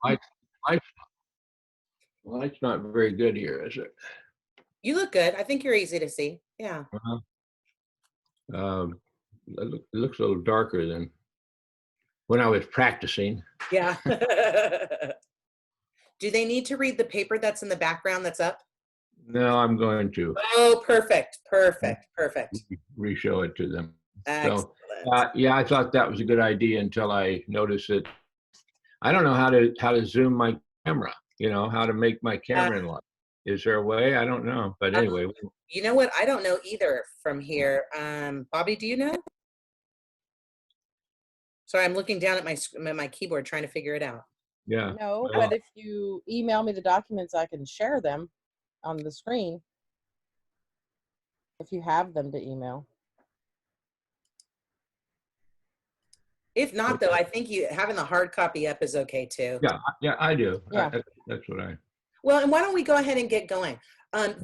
Light, light, light's not very good here, is it? You look good. I think you're easy to see. Yeah. It looks a little darker than when I was practicing. Yeah. Do they need to read the paper that's in the background that's up? No, I'm going to Oh, perfect. Perfect. Perfect. re-show it to them. Excellent. So, yeah, I thought that was a good idea until I noticed it. I don't know how to zoom my camera, how to make my camera enlarge. Is there a way? I don't know. But anyway. You know what? I don't know either from here. Bobby, do you know? Sorry, I'm looking down at my keyboard trying to figure it out. Yeah. No, but if you email me the documents, I can share them on the screen if you have them to email. If not, though, I think having the hard copy up is okay too. Yeah, I do. Yeah. That's what I. Well, and why don't we go ahead and get going?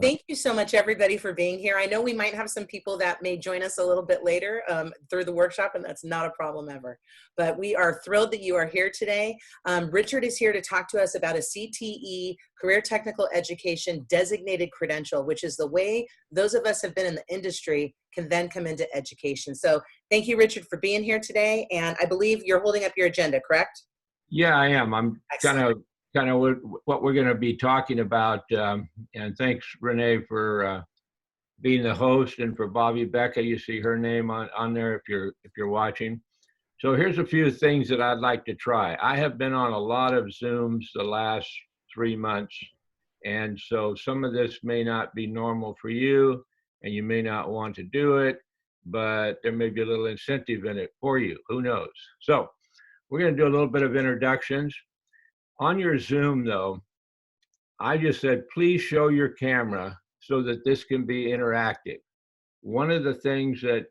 Thank you so much, everybody, for being here. I know we might have some people that may join us a little bit later through the workshop, and that's not a problem ever. But we are thrilled that you are here today. Richard is here to talk to us about a CTE, Career Technical Education Designated Credential, which is the way those of us have been in the industry can then come into education. So thank you, Richard, for being here today. And I believe you're holding up your agenda, correct? Yeah, I am. I'm kind of what we're going to be talking about. And thanks, Renee, for being the host, and for Bobby Becca. You see her name on there if you're watching. So here's a few things that I'd like to try. I have been on a lot of Zooms the last 3 months, and so some of this may not be normal for you, and you may not want to do it, but there may be a little incentive in it for you. Who knows? So we're going to do a little bit of introductions. On your Zoom, though, I just said, please show your camera so that this can be interactive. One of the things that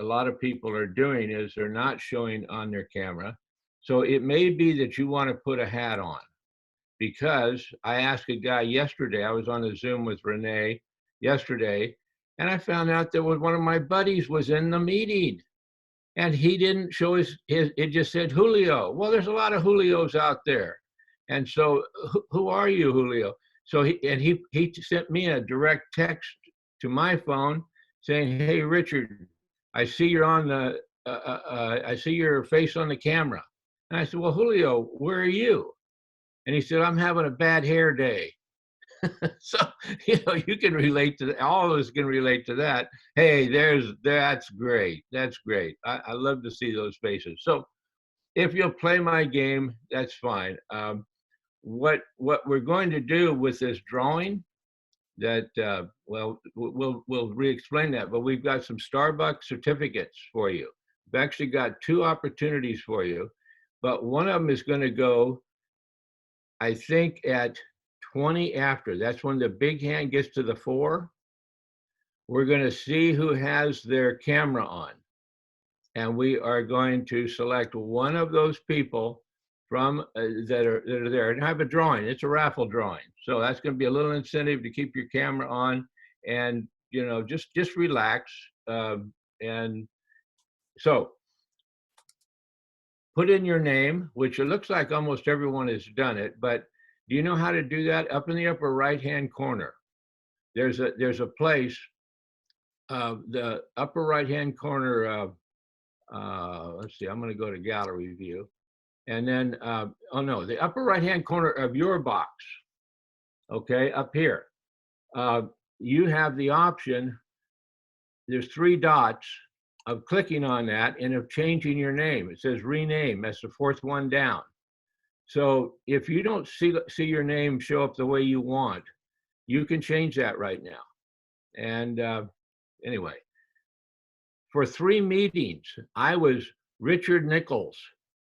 a lot of people are doing is they're not showing on their camera. So it may be that you want to put a hat on, because I asked a guy yesterday, I was on a Zoom with Renee yesterday, and I found out that one of my buddies was in the meeting. And he didn't show it just said Julio. Well, there's a lot of Julios out there. And so, who are you, Julio? So he sent me a direct text to my phone saying, hey, Richard, I see you're on the, I see your face on the camera. And I said, well, Julio, where are you? And he said, I'm having a bad hair day. So, you can relate to that. All of us can relate to that. Hey, that's great. That's great. I love to see those faces. So if you'll play my game, that's fine. What we're going to do with this drawing, that well, we'll re-explain that, but we've got some Starbucks certificates for you. We've actually got 2 opportunities for you, but one of them is going to go, I think, at 20 after. That's when the big hand gets to the 4. We're going to see who has their camera on, and we are going to select one of those people from that are there, and have a drawing. It's a raffle drawing, so that's going to be a little incentive to keep your camera on, and just relax. And so put in your name, which it looks like almost everyone has done it, but do you know how to do that? Up in the upper right-hand corner, there's a place, the upper right-hand corner. Let's see, I'm going to go to gallery view. And then, oh no, the upper right-hand corner of your box, okay, up here, you have the option, there's 3 dots, of clicking on that and of changing your name. It says rename, that's the 4th one down. So if you don't see your name show up the way you want, you can change that right now. And anyway, for 3 meetings, I was Richard Nichols,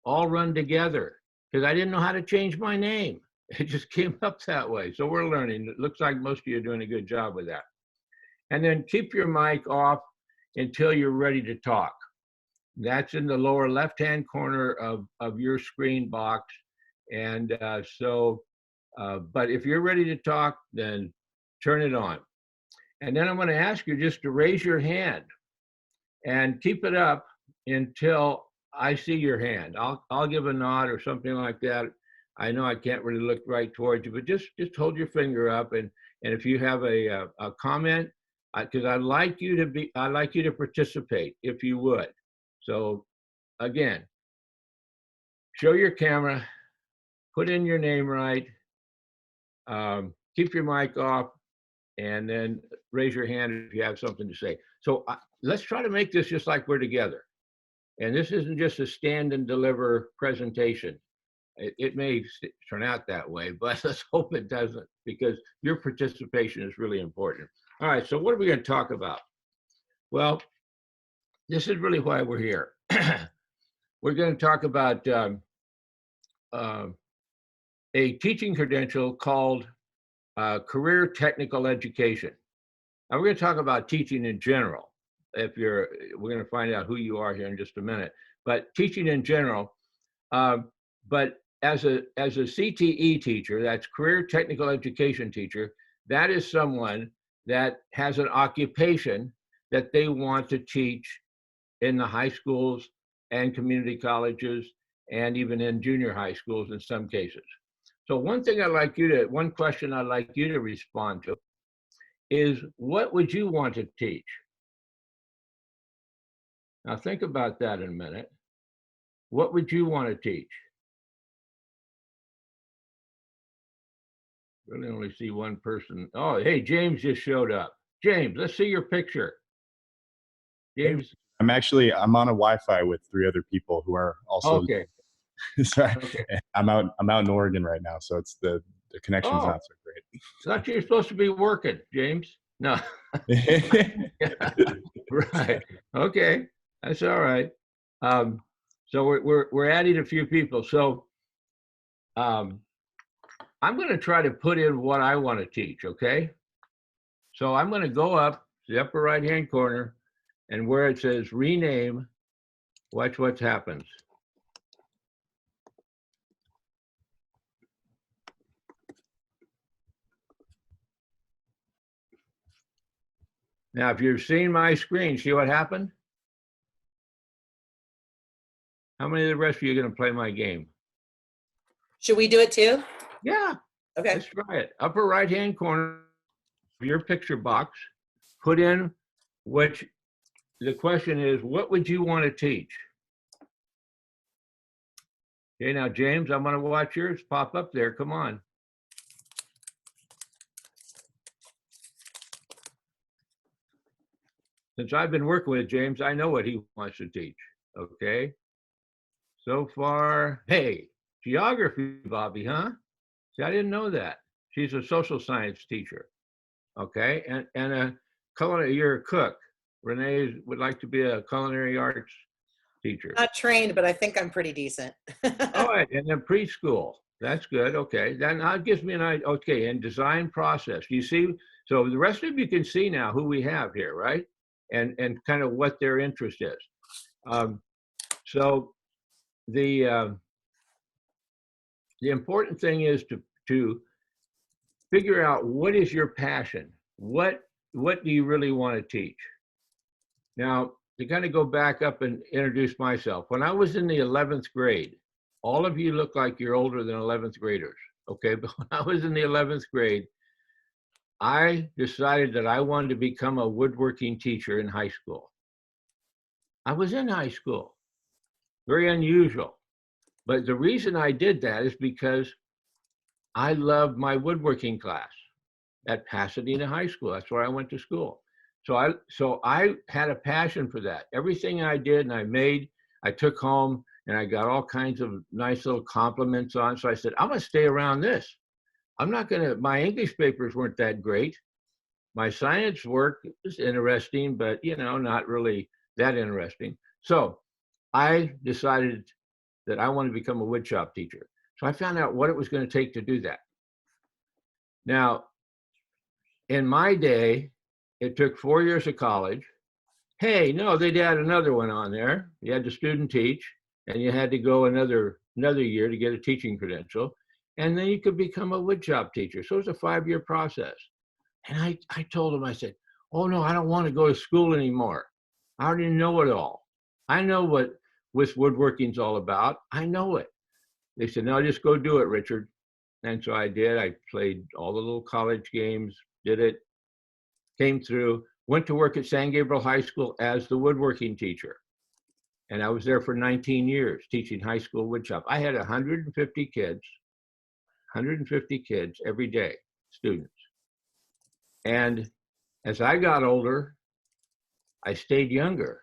all run together, because I didn't know how to change my name. It just came up that way. So we're learning. It looks like most of you are doing a good job with that. And then keep your mic off until you're ready to talk. That's in the lower left-hand corner of your screen box. And but if you're ready to talk, then turn it on. And then I'm going to ask you just to raise your hand and keep it up until I see your hand. I'll give a nod or something like that. I know I can't really look right towards you, but just hold your finger up, and if you have a comment, because I'd like you to participate if you would. So again, show your camera, put in your name right, keep your mic off, and then raise your hand if you have something to say. So let's try to make this just like we're together. And this isn't just a stand and deliver presentation. It may turn out that way, but let's hope it doesn't, because your participation is really important. All right, so what are we going to talk about? Well, this is really why we're here. We're going to talk about a teaching credential called Career Technical Education. Now we're going to talk about teaching in general. We're going to find out who you are here in just a minute, but teaching in general. But as a CTE teacher, that's Career Technical Education teacher, that is someone that has an occupation that they want to teach in the high schools and community colleges and even in junior high schools in some cases. So one question I'd like you to respond to is, what would you want to teach? Now think about that in a minute. What would you want to teach? Really only see one person. Oh, hey, James just showed up. James, let's see your picture. James. I'm on a Wi-Fi with 3 other people who are also. Okay. Sorry. Okay. I'm out in Oregon right now, so it's the connection's not so great. Thought you were supposed to be working, James. No. Right. Okay. That's all right. So we're adding a few people. So I'm going to try to put in what I want to teach. Okay. So I'm going to go up to the upper right-hand corner, and where it says rename, watch what happens. Now, if you've seen my screen, see what happened? How many of the rest of you are going to play my game? Should we do it too? Yeah. Okay. Let's try it. Upper right-hand corner of your picture box, put in the question is, what would you want to teach? Okay, now, James, I'm going to watch yours pop up there. Come on. Since I've been working with James, I know what he wants to teach. Okay. So far, hey, geography, Bobby, huh? See, I didn't know that. She's a social science teacher. Okay. And a culinary, you're a cook. Renee would like to be a culinary arts teacher. Not trained, but I think I'm pretty decent. All right. And then preschool. That's good. Okay. Then that gives me an idea. Okay. And design process. You see, so the rest of you can see now who we have here, right? And kind of what their interest is. So the important thing is to figure out what is your passion. What do you really want to teach? Now, to kind of go back up and introduce myself, when I was in the 11th grade, all of you look like you're older than 11th graders, okay? But when I was in the 11th grade, I decided that I wanted to become a woodworking teacher in high school. I was in high school, very unusual. But the reason I did that is because I loved my woodworking class at Pasadena High School. That's where I went to school. So I had a passion for that. Everything I did and I made, I took home and I got all kinds of nice little compliments on. So I said, I'm going to stay around this. My English papers weren't that great. My science work was interesting, but not really that interesting. So I decided that I wanted to become a woodshop teacher. So I found out what it was going to take to do that. Now, in my day, it took 4 years of college. Hey, no, they'd add another one on there. You had to student teach, and you had to go another year to get a teaching credential. And then you could become a woodshop teacher. So it was a 5-year process. And I told him, I said, oh no, I don't want to go to school anymore. I already know it all. I know what woodworking's all about. I know it. they said, no, just go do it, Richard. And so I did. I played all the little college games, did it, came through, went to work at San Gabriel High School as the woodworking teacher. And I was there for 19 years teaching high school woodshop. I had 150 kids every day, students. And as I got older, I stayed younger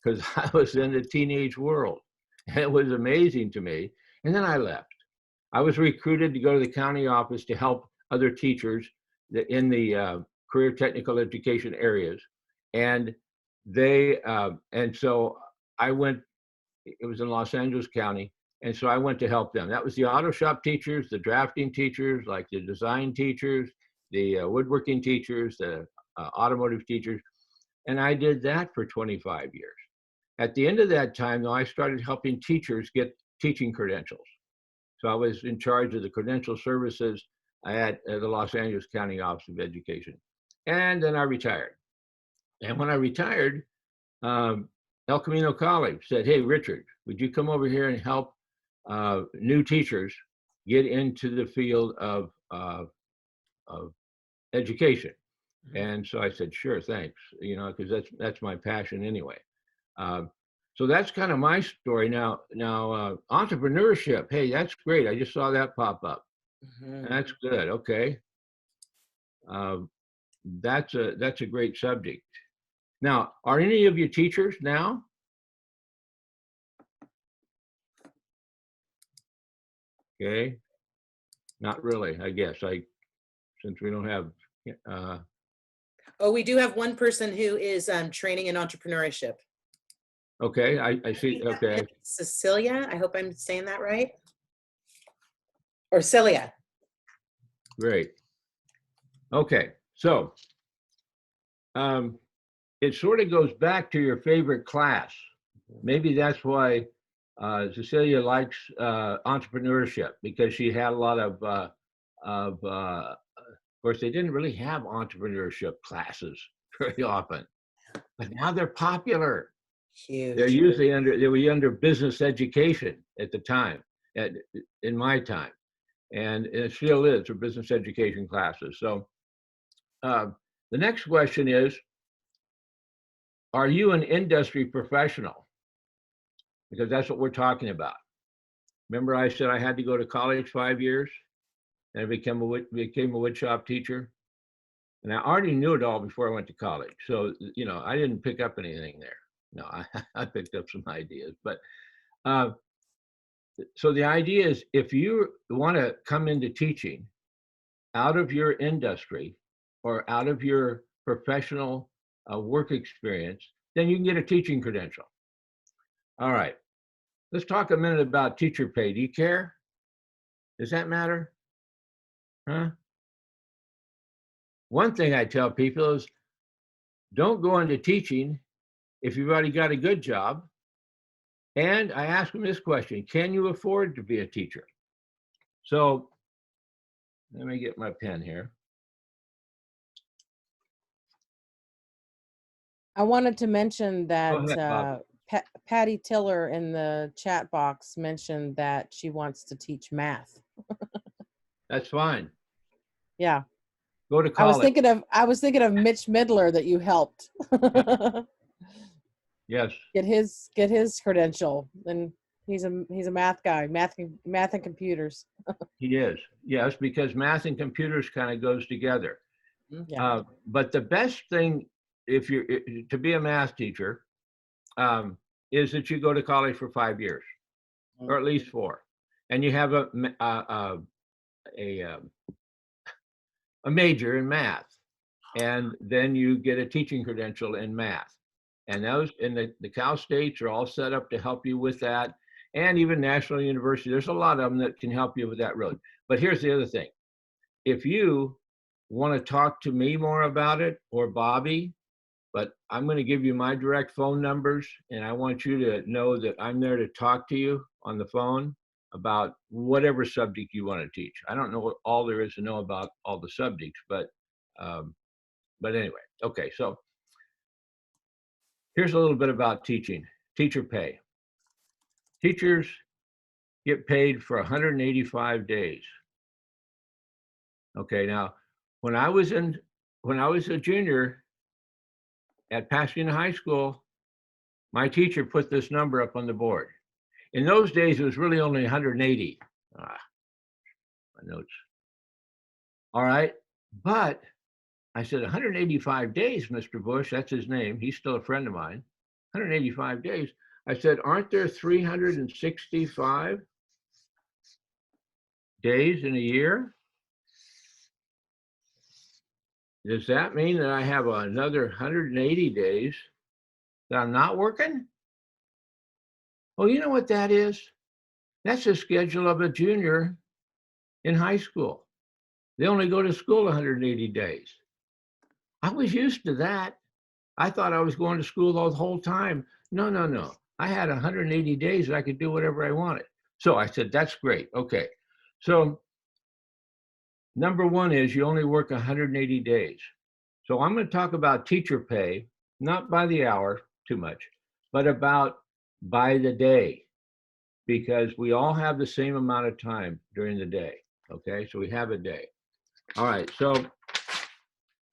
because I was in the teenage world. And it was amazing to me. And then I left. I was recruited to go to the county office to help other teachers in the career technical education areas. And so I went, it was in Los Angeles County. And so I went to help them. That was the auto shop teachers, the drafting teachers, like the design teachers, the woodworking teachers, the automotive teachers. And I did that for 25 years. At the end of that time, though, I started helping teachers get teaching credentials. So I was in charge of the credential services at the Los Angeles County Office of Education. And then I retired. And when I retired, El Camino College said, hey, Richard, would you come over here and help new teachers get into the field of education? And so I said, sure, thanks, you know, because that's my passion anyway. So that's kind of my story. Now, entrepreneurship, hey, that's great. I just saw that pop up. That's good. Okay. That's a great subject. Now, are any of you teachers now? Okay. Not really, I guess. Since we don't have. Oh, we do have one person who is training in entrepreneurship. Okay, I see. Okay. Cecilia, I hope I'm saying that right. Or Celia. Great. Okay, so it sort of goes back to your favorite class. Maybe that's why Cecilia likes entrepreneurship, because she had a lot of course, they didn't really have entrepreneurship classes very often, but now they're popular. Huge. They're usually they were under business education at the time, in my time, and it still is for business education classes. So the next question is, are you an industry professional? Because that's what we're talking about. Remember I said I had to go to college 5 years and I became a woodshop teacher? And I already knew it all before I went to college. So, you know, I didn't pick up anything there. No, I picked up some ideas. But so the idea is, if you want to come into teaching out of your industry or out of your professional work experience, then you can get a teaching credential. All right. Let's talk a minute about teacher pay. Do you care? Does that matter? Huh? One thing I tell people is, don't go into teaching if you've already got a good job. And I ask them this question: can you afford to be a teacher? So let me get my pen here. I wanted to mention Go ahead, that Bob. Patty Tiller in the chat box mentioned that she wants to teach math. That's fine. Yeah. Go to I was college. thinking of Mitch Midler that you helped. Yes. Get his credential. And he's a math guy, math and computers. He is. Yes, because math and computers kind of goes together. Yeah. But the best thing, if you're to be a math teacher, is that you go to college for 5 years, or at least 4, and you have a major in math, and then you get a teaching credential in math. And those in the Cal States are all set up to help you with that, and even National University. There's a lot of them that can help you with that road. But here's the other thing: if you want to talk to me more about it, or Bobby, but I'm going to give you my direct phone numbers, and I want you to know that I'm there to talk to you on the phone about whatever subject you want to teach. I don't know what all there is to know about all the subjects, but anyway, okay. So here's a little bit about teaching. Teacher pay. Teachers get paid for 185 days. Okay, now, when I was a junior at Pasadena High School, my teacher put this number up on the board. In those days, it was really only 180. My notes. All right, but I said 185 days, Mr. Bush, that's his name. He's still a friend of mine. 185 days. I said, aren't there 365 days in a year? Does that mean that I have another 180 days that I'm not working? Well, you know what that is? That's the schedule of a junior in high school. They only go to school 180 days. I was used to that. I thought I was going to school the whole time. No, no, no. I had 180 days that I could do whatever I wanted. So I said, that's great. Okay. So number one is you only work 180 days. So I'm going to talk about teacher pay, not by the hour too much, but about by the day, because we all have the same amount of time during the day. Okay, so we have a day. All right, so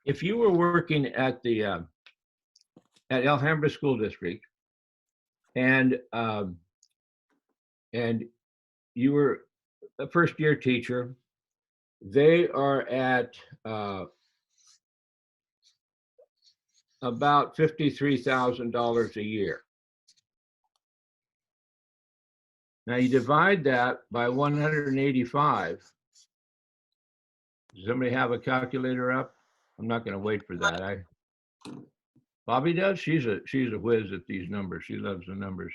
if you were working at the at Alhambra School District, and you were a first-year teacher, they are at about $53,000 a year. Now you divide that by 185. Does somebody have a calculator up? I'm not going to wait for that. Bobby does. She's a whiz at these numbers. She loves the numbers.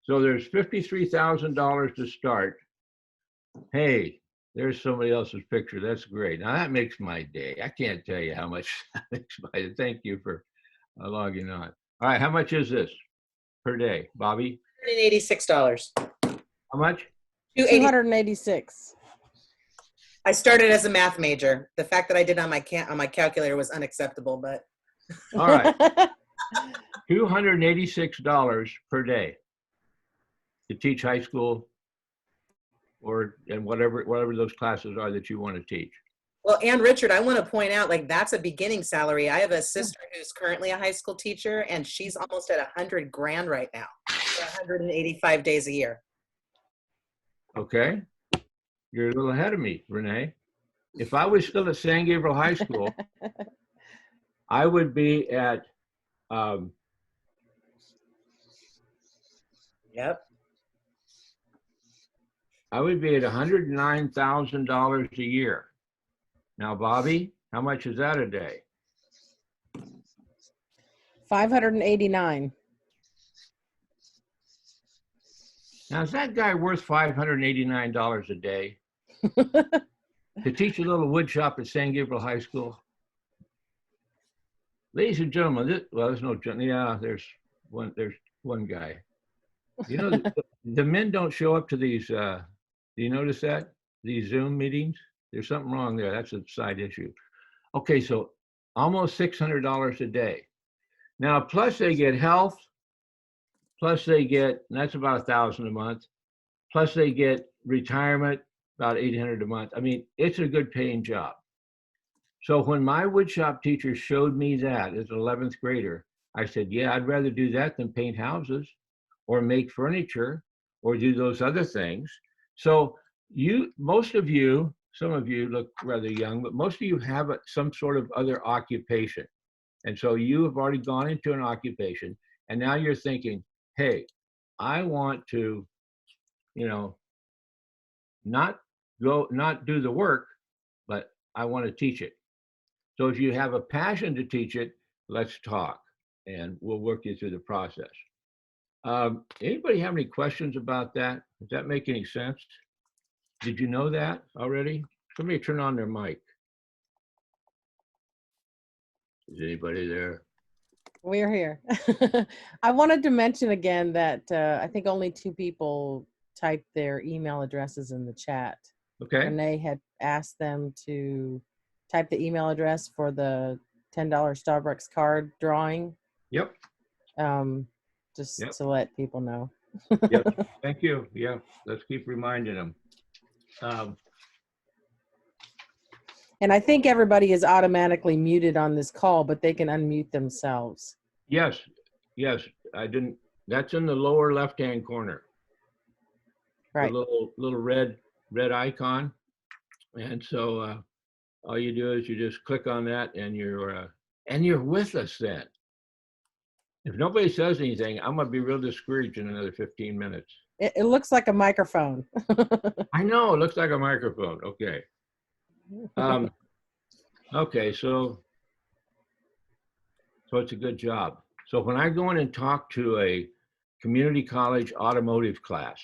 So there's $53,000 to start. Hey, there's somebody else's picture. That's great. Now that makes my day. I can't tell you how much that makes my day. Thank you for logging on. All right, how much is this per day, Bobby? $186. How much? 286. I started as a math major. The fact that I did on my calculator was unacceptable, but. All right. $286 per day to teach high school and whatever those classes are that you want to teach. Well, and Richard, I want to point out, like, that's a beginning salary. I have a sister who's currently a high school teacher, and she's almost at 100 grand right now for 185 days a year. Okay. You're a little ahead of me, Renee. If I was still at San Gabriel High School, I would be at Yep. I would be at $109,000 a year. Now, Bobby, how much is that a day? 589. Now, is that guy worth $589 a day to teach a little wood shop at San Gabriel High School? Ladies and gentlemen, there's no, yeah, there's one guy. You know, the men don't show up to these, do you notice that? These Zoom meetings? There's something wrong there. That's a side issue. Okay, so almost $600 a day. Now, plus they get health, plus they get, and that's about $1,000 a month, plus they get retirement, about $800 a month. I mean, it's a good paying job. So when my woodshop teacher showed me that as an 11th grader, I said, yeah, I'd rather do that than paint houses or make furniture or do those other things. So most of you, some of you look rather young, but most of you have some sort of other occupation. And so you have already gone into an occupation and now you're thinking, hey, I want to, not do the work, but I want to teach it. So if you have a passion to teach it, let's talk and we'll work you through the process. Anybody have any questions about that? Does that make any sense? Did you know that already? Somebody turn on their mic. Is anybody there? We're here. I wanted to mention again that I think only 2 people typed their email addresses in the chat. Okay. Renee had asked them to type the email address for the $10 Starbucks card drawing. Yep. Just to let people know. Yep. Thank you. Yeah, let's keep reminding them. And I think everybody is automatically muted on this call, but they can unmute themselves. Yes, yes, I didn't, that's in the lower left-hand corner. Right. The little red icon. And so all you do is you just click on that and you're with us then. If nobody says anything, I'm gonna be real discouraged in another 15 minutes. It looks like a microphone. I know, it looks like a microphone. Okay. Okay, so it's a good job. So when I go in and talk to a community college automotive class,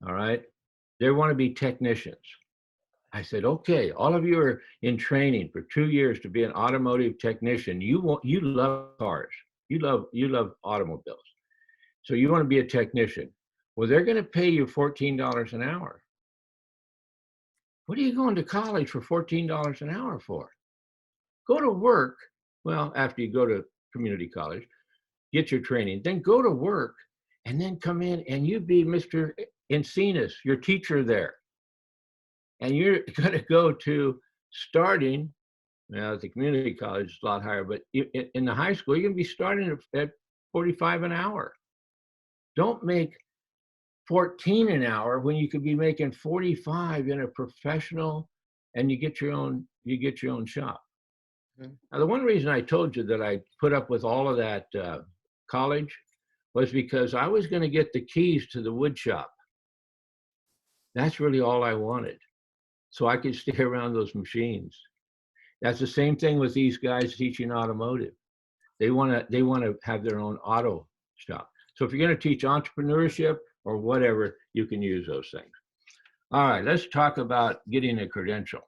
all right, they want to be technicians. I said, okay, all of you are in training for 2 years to be an automotive technician. You love cars. You love automobiles. So you want to be a technician. Well, they're going to pay you $14 an hour. What are you going to college for $14 an hour for? Go to work. Well, after you go to community college, get your training, then go to work and then come in and you be Mr. Encinas, your teacher there. And you're going to go to starting, now at the community college, it's a lot higher, but in the high school, you're going to be starting at 45 an hour. Don't make 14 an hour when you could be making 45 in a professional, and you get your own shop. Mm-hmm. Now, the one reason I told you that I put up with all of that college was because I was going to get the keys to the wood shop. That's really all I wanted. So I could stay around those machines. That's the same thing with these guys teaching automotive. They want to have their own auto shop. So if you're going to teach entrepreneurship or whatever, you can use those things. All right, let's talk about getting a credential.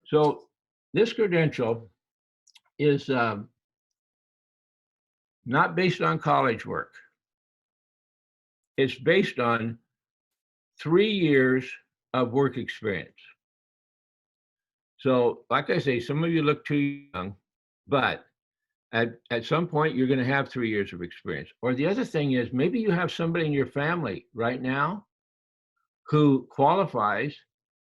So this credential is not based on college work. It's based on 3 years of work experience. So like I say, some of you look too young, but at some point you're going to have 3 years of experience. Or the other thing is maybe you have somebody in your family right now who qualifies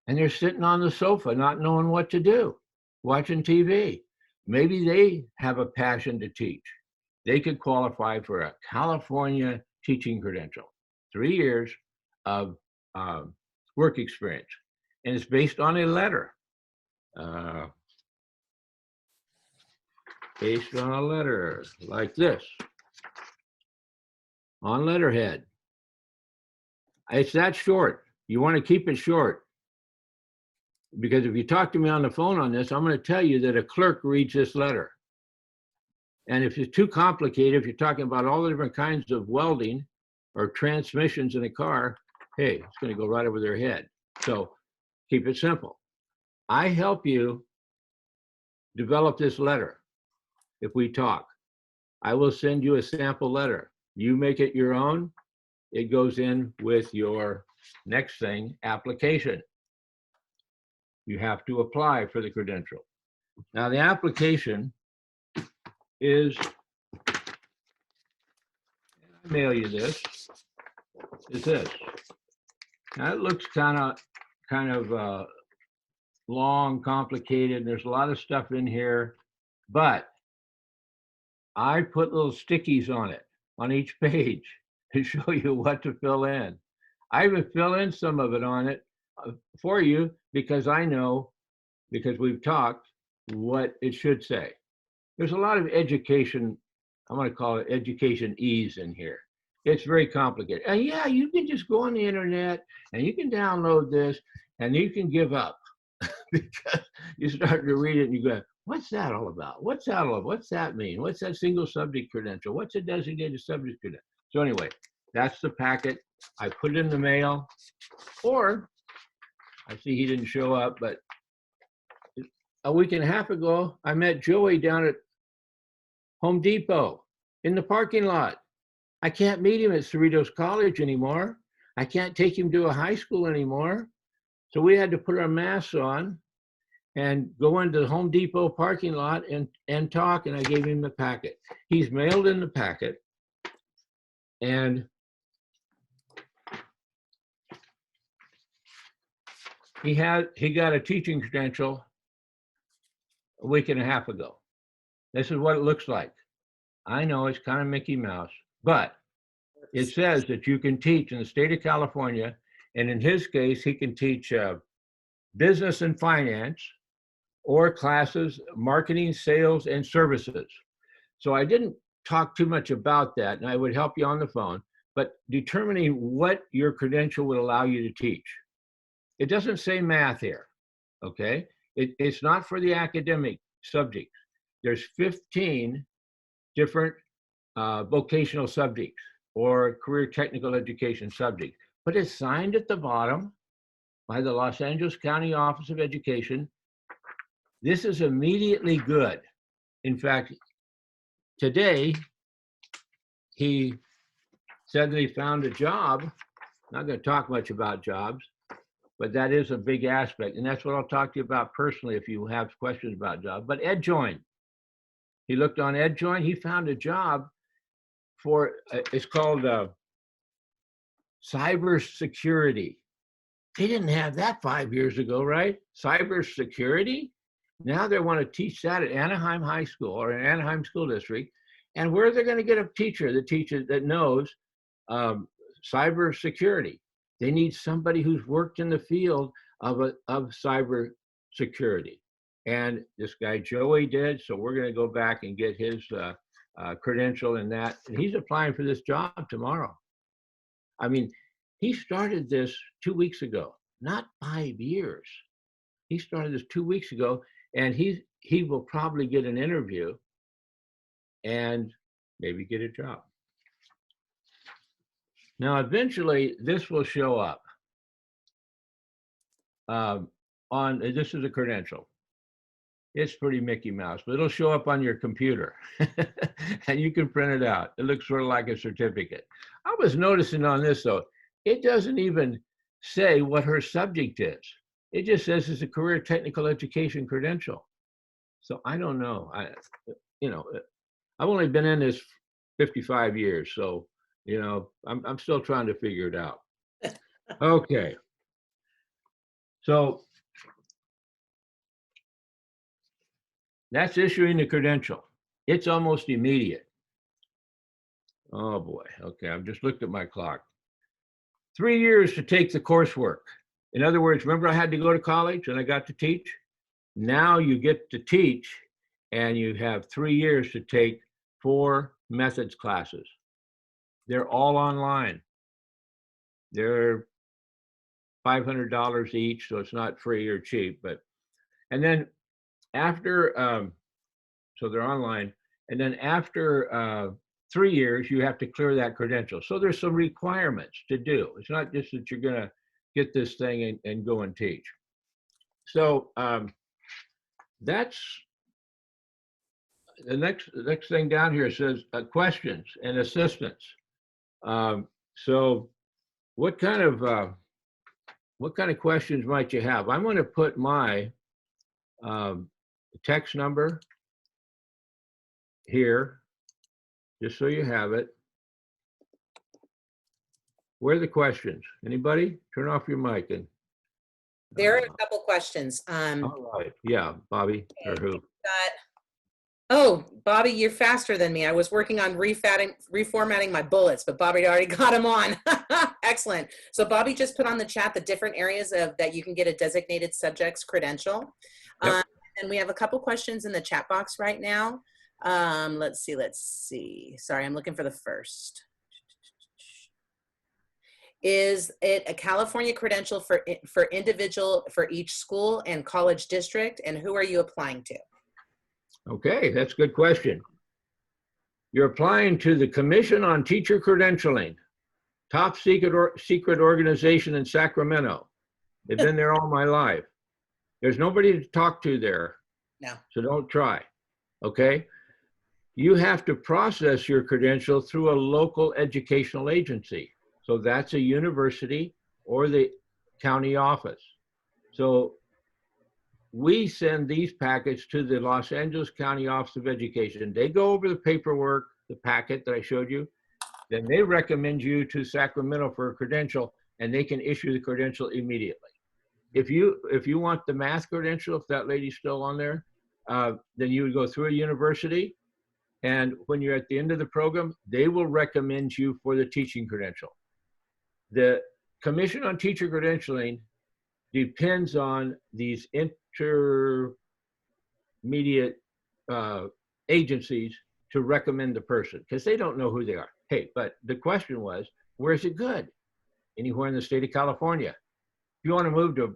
and they're sitting on the sofa not knowing what to do, watching TV. Maybe they have a passion to teach. They could qualify for a California teaching credential, 3 years of work experience. And it's based on a letter. Based on a letter like this, on letterhead. It's that short. You want to keep it short. Because if you talk to me on the phone on this, I'm going to tell you that a clerk reads this letter. And if it's too complicated, if you're talking about all the different kinds of welding or transmissions in a car, hey, it's going to go right over their head. So keep it simple. I help you develop this letter. If we talk, I will send you a sample letter. You make it your own. It goes in with your next thing, application. You have to apply for the credential. Now the application is, I'll mail you this, is this. Now it looks kind of long, complicated. There's a lot of stuff in here, but I put little stickies on it, on each page to show you what to fill in. I even fill in some of it on it for you because I know, because we've talked, what it should say. There's a lot of education, I'm going to call it education ease in here. It's very complicated. And yeah, you can just go on the internet and you can download this and you can give up because you start to read it and you go, what's that all about? What's that all about? What's that mean? What's that single subject credential? What's a designated subject credential? So anyway, that's the packet. I put it in the mail, or I see he didn't show up, but a week and a half ago, I met Joey down at Home Depot in the parking lot. I can't meet him at Cerritos College anymore. I can't take him to a high school anymore. So we had to put our masks on. and go into the Home Depot parking lot and talk. And I gave him the packet. He's mailed in the packet. And he got a teaching credential a week and a half ago. This is what it looks like. I know it's kind of Mickey Mouse, but it says that you can teach in the state of California. And in his case, he can teach business and finance, or classes, marketing, sales, and services. So I didn't talk too much about that, and I would help you on the phone, but determining what your credential would allow you to teach. It doesn't say math here, okay? It's not for the academic subjects. There's 15 different vocational subjects or career technical education subjects, but it's signed at the bottom by the Los Angeles County Office of Education. This is immediately good. In fact, today, he said that he found a job. Not going to talk much about jobs, but that is a big aspect. And that's what I'll talk to you about personally if you have questions about jobs. But EdJoin, he looked on EdJoin. He found a job for, it's called cybersecurity. They didn't have that 5 years ago, right? Cybersecurity? Now they want to teach that at Anaheim High School or in Anaheim School District. And where are they going to get a teacher that knows cybersecurity? They need somebody who's worked in the field of cybersecurity. And this guy Joey did, so we're going to go back and get his credential in that. And he's applying for this job tomorrow. I mean, he started this 2 weeks ago, not 5 years. He started this 2 weeks ago, and he will probably get an interview and this get a job. Now, eventually, this will show up this is a credential. It's pretty Mickey Mouse, but it'll show up on your computer and you can print it out. It looks sort of like a certificate. I was noticing on this, though, it doesn't even say what her subject is. It just says it's a career technical education credential. So I don't know. I've only been in this 55 years, so I'm still trying to figure it out. Okay. So that's issuing the credential. It's almost immediate. Oh boy. Okay, I've just looked at my clock. 3 years to take the coursework. In other words, remember I had to go to college and I got to teach? Now you get to teach and you have 3 years to take 4 methods classes. They're all online. They're $500 each, so it's not free or cheap, and then after, so they're online, and then after 3 years, you have to clear that credential. So there's some requirements to do. It's not just that you're gonna get this thing and go and teach. So that's the next thing down here. Says questions and assistance. So what kind of questions might you have? I'm going to put my text number here, just so you have it. Where are the questions? Anybody? Turn off your mic. And there are a couple questions. All right. Yeah, Bobby or who? Oh, Bobby, you're faster than me. I was working on reformatting my bullets, but Bobby already got them on. Excellent. So Bobby just put on the chat the different areas that you can get a designated subjects credential. Yep. And we have a couple questions in the chat box right now. Let's see. Sorry, I'm looking for the first. Is it a California credential for individual for each school and college district? And who are you applying to? Okay, that's a good question. You're applying to the Commission on Teacher Credentialing, top secret organization in Sacramento. They've been there all my life. There's nobody to talk to there. No. So don't try, okay? You have to process your credential through a local educational agency. So that's a university or the county office. So we send these packets to the Los Angeles County Office of Education. They go over the paperwork, the packet that I showed you. Then they recommend you to Sacramento for a credential, and they can issue the credential immediately. If you want the math credential, if that lady's still on there, then you would go through a university, and when you're at the end of the program, they will recommend you for the teaching credential. The Commission on Teacher Credentialing depends on these intermediate agencies to recommend the person, because they don't know who they are. Hey, but the question was, where is it good? Anywhere in the state of California. If you want to move to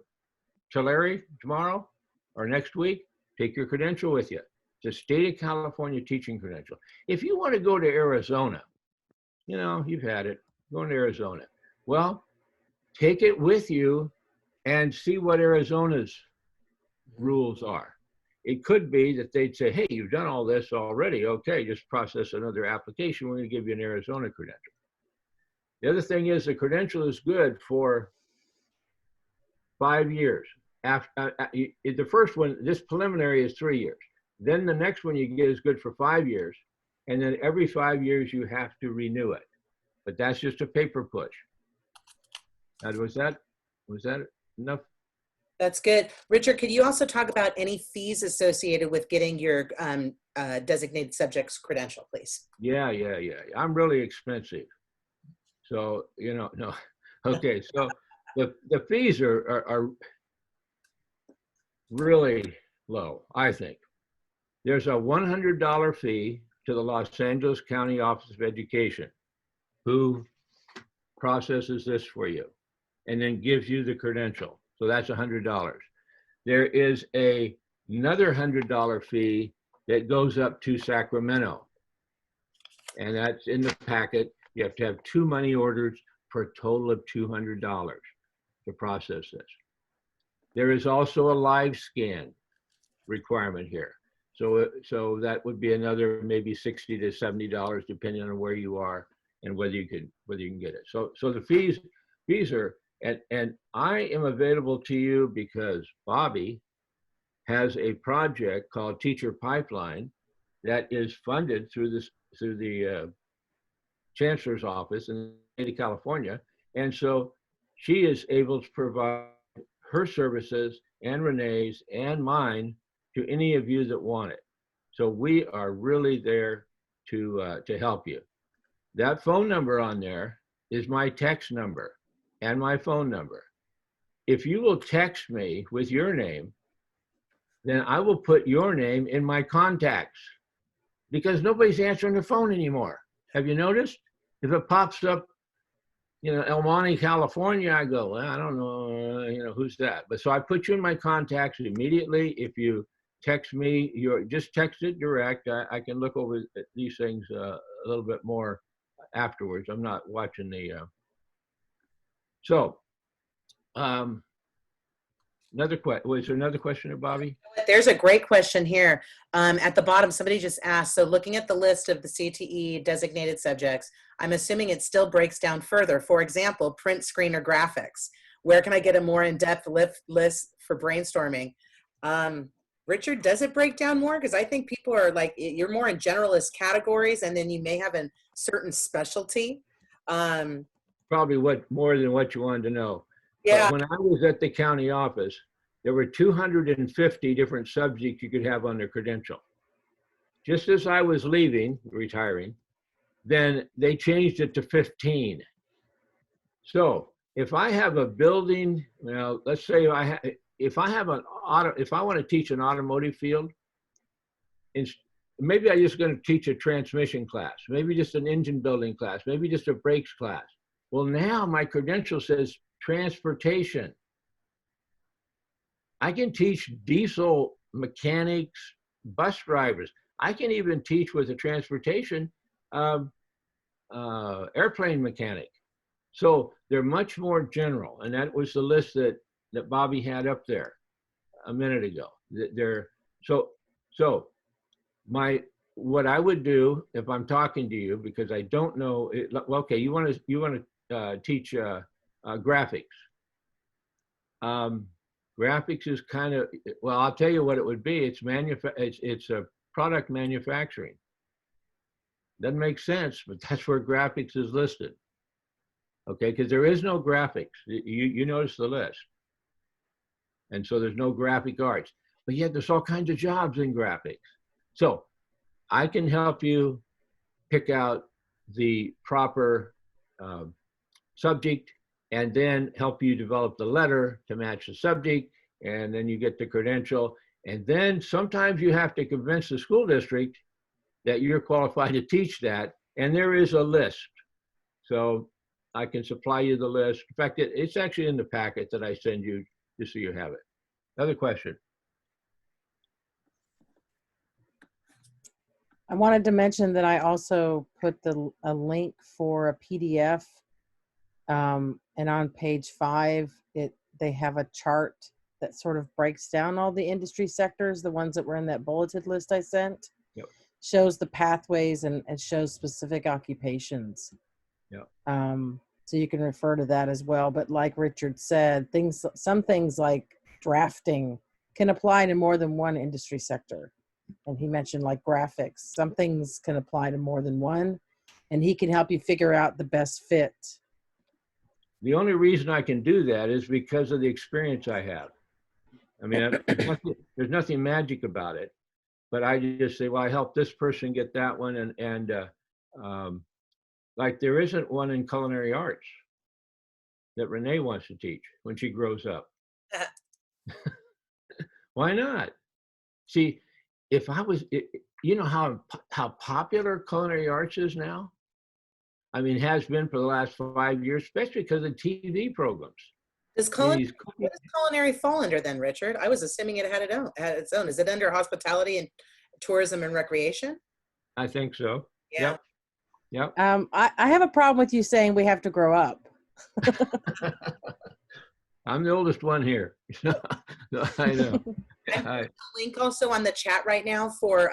Tulare tomorrow or next week, take your credential with you. It's a state of California teaching credential. If you want to go to Arizona, you know, you've had it, going to Arizona. Well, take it with you and see what Arizona's rules are. It could be that they'd say, hey, you've done all this already. Okay, just process another application. We're going to give you an Arizona credential. The other thing is the credential is good for 5 years. After the first one, this preliminary is 3 years. Then the next one you get is good for 5 years. And then every 5 years you have to renew it. But that's just a paper push. Now, was that enough? That's good. Richard, could you also talk about any fees associated with getting your designated subjects credential, please? Yeah. I'm really expensive. So, you know, no. Okay, so the fees are really low, I think. There's a $100 fee to the Los Angeles County Office of Education, who processes this for you and then gives you the credential. So that's $100. There is another $100 fee that goes up to Sacramento. And that's in the packet. You have to have 2 money orders for a total of $200 to process this. There is also a live scan requirement here. So that would be another maybe $60 to $70 depending on where you are and whether you can get it. So the fees are, and I am available to you because Bobby has a project called Teacher Pipeline that is funded through the Chancellor's Office in the state of California. And so she is able to provide her services and Renee's and mine to any of you that want it. So we are really there to help you. That phone number on there is my text number and my phone number. If you will text me with your name, then I will put your name in my contacts, because nobody's answering the phone anymore. Have you noticed? If it pops up, you know, El Monte, California, I go, well, I don't know, you know, who's that? But so I put you in my contacts immediately. If you text me, just text it direct. I can look over these things a little bit more afterwards. I'm not watching the. Another question. Was there another question, Bobby? There's a great question here. At the bottom, somebody just asked, so looking at the list of the CTE designated subjects, I'm assuming it still breaks down further. For example, print, screen, or graphics. Where can I get a more in-depth list for brainstorming? Richard, does it break down more? Because I think people are like, you're more in generalist categories, and then you may have a certain specialty. Probably more than what you wanted to know. Yeah. But when I was at the county office, there were 250 different subjects you could have on their credential. Just as I was retiring, then they changed it to 15. So if I have a building, well, let's say if I want to teach an automotive field, maybe I'm just going to teach a transmission class, maybe just an engine building class, maybe just a brakes class. Well, now my credential says transportation. I can teach diesel mechanics, bus drivers. I can even teach with a transportation airplane mechanic. So they're much more general. And that was the list that Bobby had up there a minute ago. What I would do if I'm talking to you, because I don't know, okay, you want to teach graphics. graphics is kind of, well, I'll tell you what it would be. It's a product manufacturing. Doesn't make sense, but that's where graphics is listed. Okay, because there is no graphics. You notice the list. And so there's no graphic arts, but yet there's all kinds of jobs in graphics. So I can help you pick out the proper subject and then help you develop the letter to match the subject. And then you get the credential. And then sometimes you have to convince the school district that you're qualified to teach that. And there is a list. So I can supply you the list. In fact, it's actually in the packet that I send you just so you have it. Another question. I wanted to mention that I also put a link for a PDF, and on page 5, they have a chart that sort of breaks down all the industry sectors, the ones that were in that bulleted list I sent. Yep. Shows the pathways and shows specific occupations. Yep. So you can refer to that as well. But like Richard said, some things like drafting can apply to more than one industry sector. And he mentioned like graphics. Some things can apply to more than one, and he can help you figure out the best fit. The only reason I can do that is because of the experience I have. I mean, there's nothing magic about it, but I just say, well, I helped this person get that one. And like there isn't one in culinary arts that Renee wants to teach when she grows up. Why not? See, if I was, you know how popular culinary arts is now? I mean, has been for the last 5 years, especially because of TV programs. What does culinary fall under then, Richard? I was assuming it had its own. Is it under hospitality and tourism and recreation? I think so. Yeah. Yep. I have a problem with you saying we have to grow up. I'm the oldest one here. I know. I link also on the chat right now for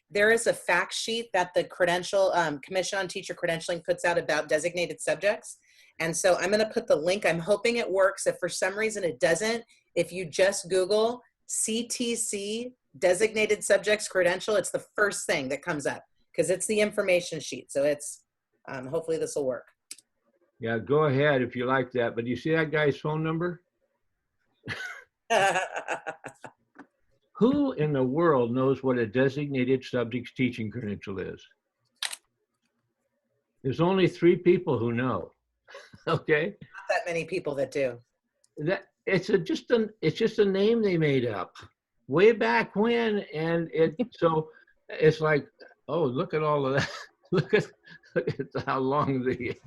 there is a fact sheet that the Commission on Teacher Credentialing puts out about designated subjects. And so I'm going to put the link. I'm hoping it works. If for some reason it doesn't, if you just Google CTC Designated Subjects Credential, it's the first thing that comes up because it's the information sheet. So it's hopefully this will work. Yeah, go ahead if you like that. But do you see that guy's phone number? Who in the world knows what a designated subjects teaching credential is? There's only 3 people who know. Okay. Not that many people that do. It's just a name they made up way back when, and so it's like, oh, look at all of that. Look at how long the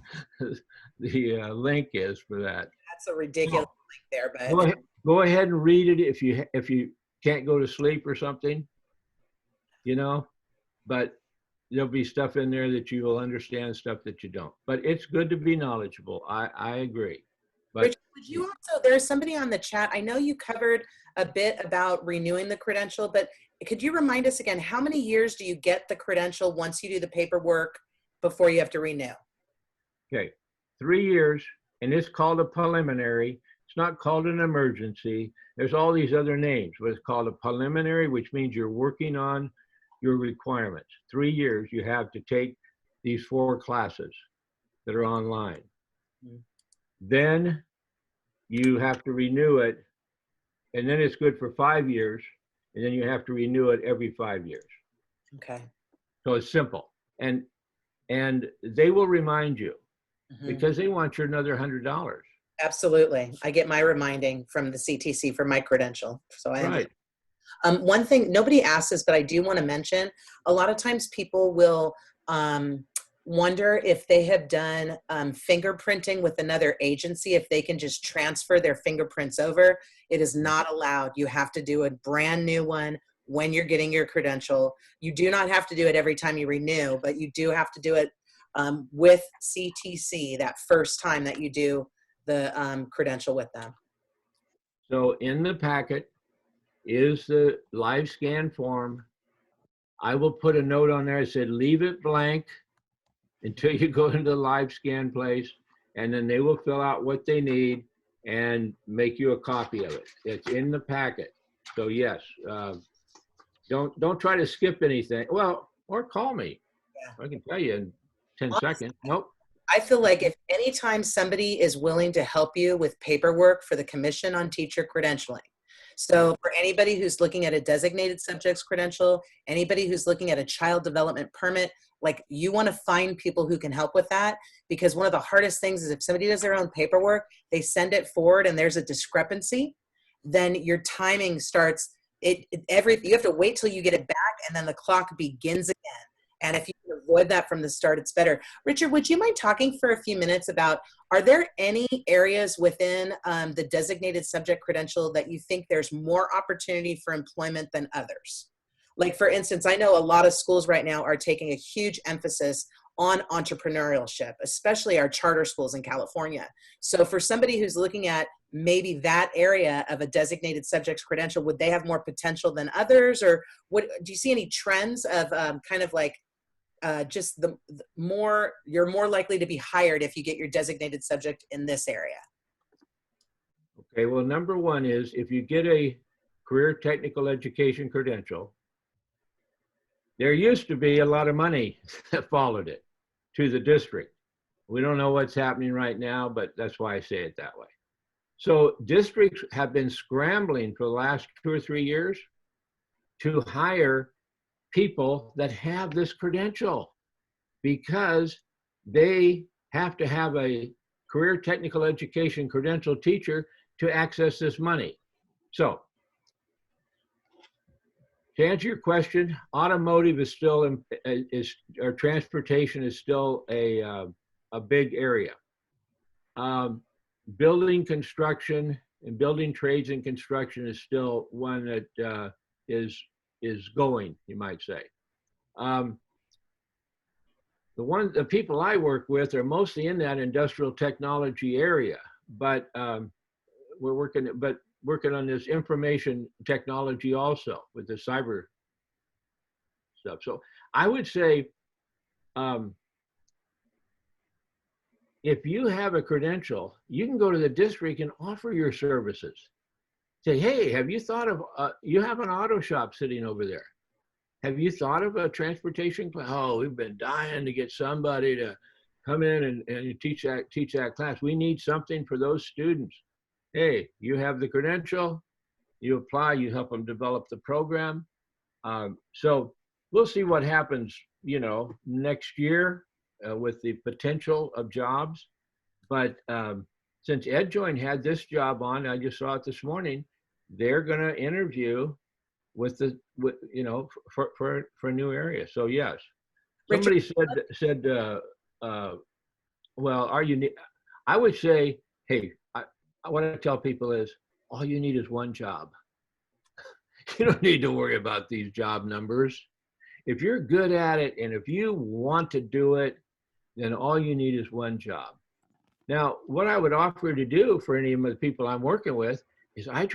link is for that. That's a ridiculous link there, but go ahead and read it if you can't go to sleep or something, you know, but there'll be stuff in there that you will understand, stuff that you don't. But it's good to be knowledgeable. I agree. But Richard, would you also, there's somebody on the chat, I know you covered a bit about renewing the credential, but could you remind us again, how many years do you get the credential once you do the paperwork before you have to renew? Okay, 3 years, and it's called a preliminary. It's not called an emergency. There's all these other names, but it's called a preliminary, which means you're working on your requirements. 3 years, you have to take these 4 classes that are online. Mm-hmm. Then you have to renew it, and then it's good for 5 years, and then you have to renew it every 5 years. Okay. So it's simple, and they will remind you because they want your another $100. Absolutely. I get my reminding from the CTC for my credential. So I right. One thing, nobody asks this, but I do want to mention, a lot of times people will wonder if they have done fingerprinting with another agency, if they can just transfer their fingerprints over. It is not allowed. You have to do a brand new one when you're getting your credential. You do not have to do it every time you renew, but you do have to do it with CTC that first time that you do the credential with them. So in the packet is the live scan form. I will put a note on there that said, leave it blank until you go into the live scan place, and then they will fill out what they need. and make you a copy of it. It's in the packet. So yes, don't try to skip anything. Well, or call me. Yeah. I can tell you in 10 Honestly, seconds. Nope. I feel like if anytime somebody is willing to help you with paperwork for the Commission on Teacher Credentialing, so for anybody who's looking at a designated subjects credential, anybody who's looking at a child development permit, like you want to find people who can help with that, because one of the hardest things is if somebody does their own paperwork, they send it forward and there's a discrepancy, then your timing starts, you have to wait till you get it back and then the clock begins again. And if you can avoid that from the start, it's better. Richard, would you mind talking for a few minutes about, are there any areas within the designated subject credential that you think there's more opportunity for employment than others? Like for instance, I know a lot of schools right now are taking a huge emphasis on entrepreneurship, especially our charter schools in California. So for somebody who's looking at maybe that area of a designated subjects credential, would they have more potential than others? Or do you see any trends of kind of like, just you're more likely to be hired if you get your designated subject in this area? Okay, well, number one is if you get a career technical education credential, there used to be a lot of money that followed it to the district. We don't know what's happening right now, but that's why I say it that way. So districts have been scrambling for the last 2 or 3 years to hire people that have this credential because they have to have a career technical education credential teacher to access this money. So to answer your question, automotive is still, or transportation is still a big area. Building construction and building trades and construction is still one that is going, you might say. The people I work with are mostly in that industrial technology area, but we're working on this information technology also with the cyber stuff. So I would say, if you have a credential, you can go to the district and offer your services. Say, hey, have you thought of, you have an auto shop sitting over there. Have you thought of a transportation class? Oh, we've been dying to get somebody to come in and teach that class. We need something for those students. Hey, you have the credential, you apply, you help them develop the program. So we'll see what happens, next year with the potential of jobs. But since EdJoin had this job on, I just saw it this morning, they're going to interview for a new area. So yes, somebody said, well, I would say, hey, what I tell people is, all you need is one job. You don't need to worry about these job numbers. If you're good at it and if you want to do it, then all you need is one job. Now, what I would offer to do for any of the people I'm working with is I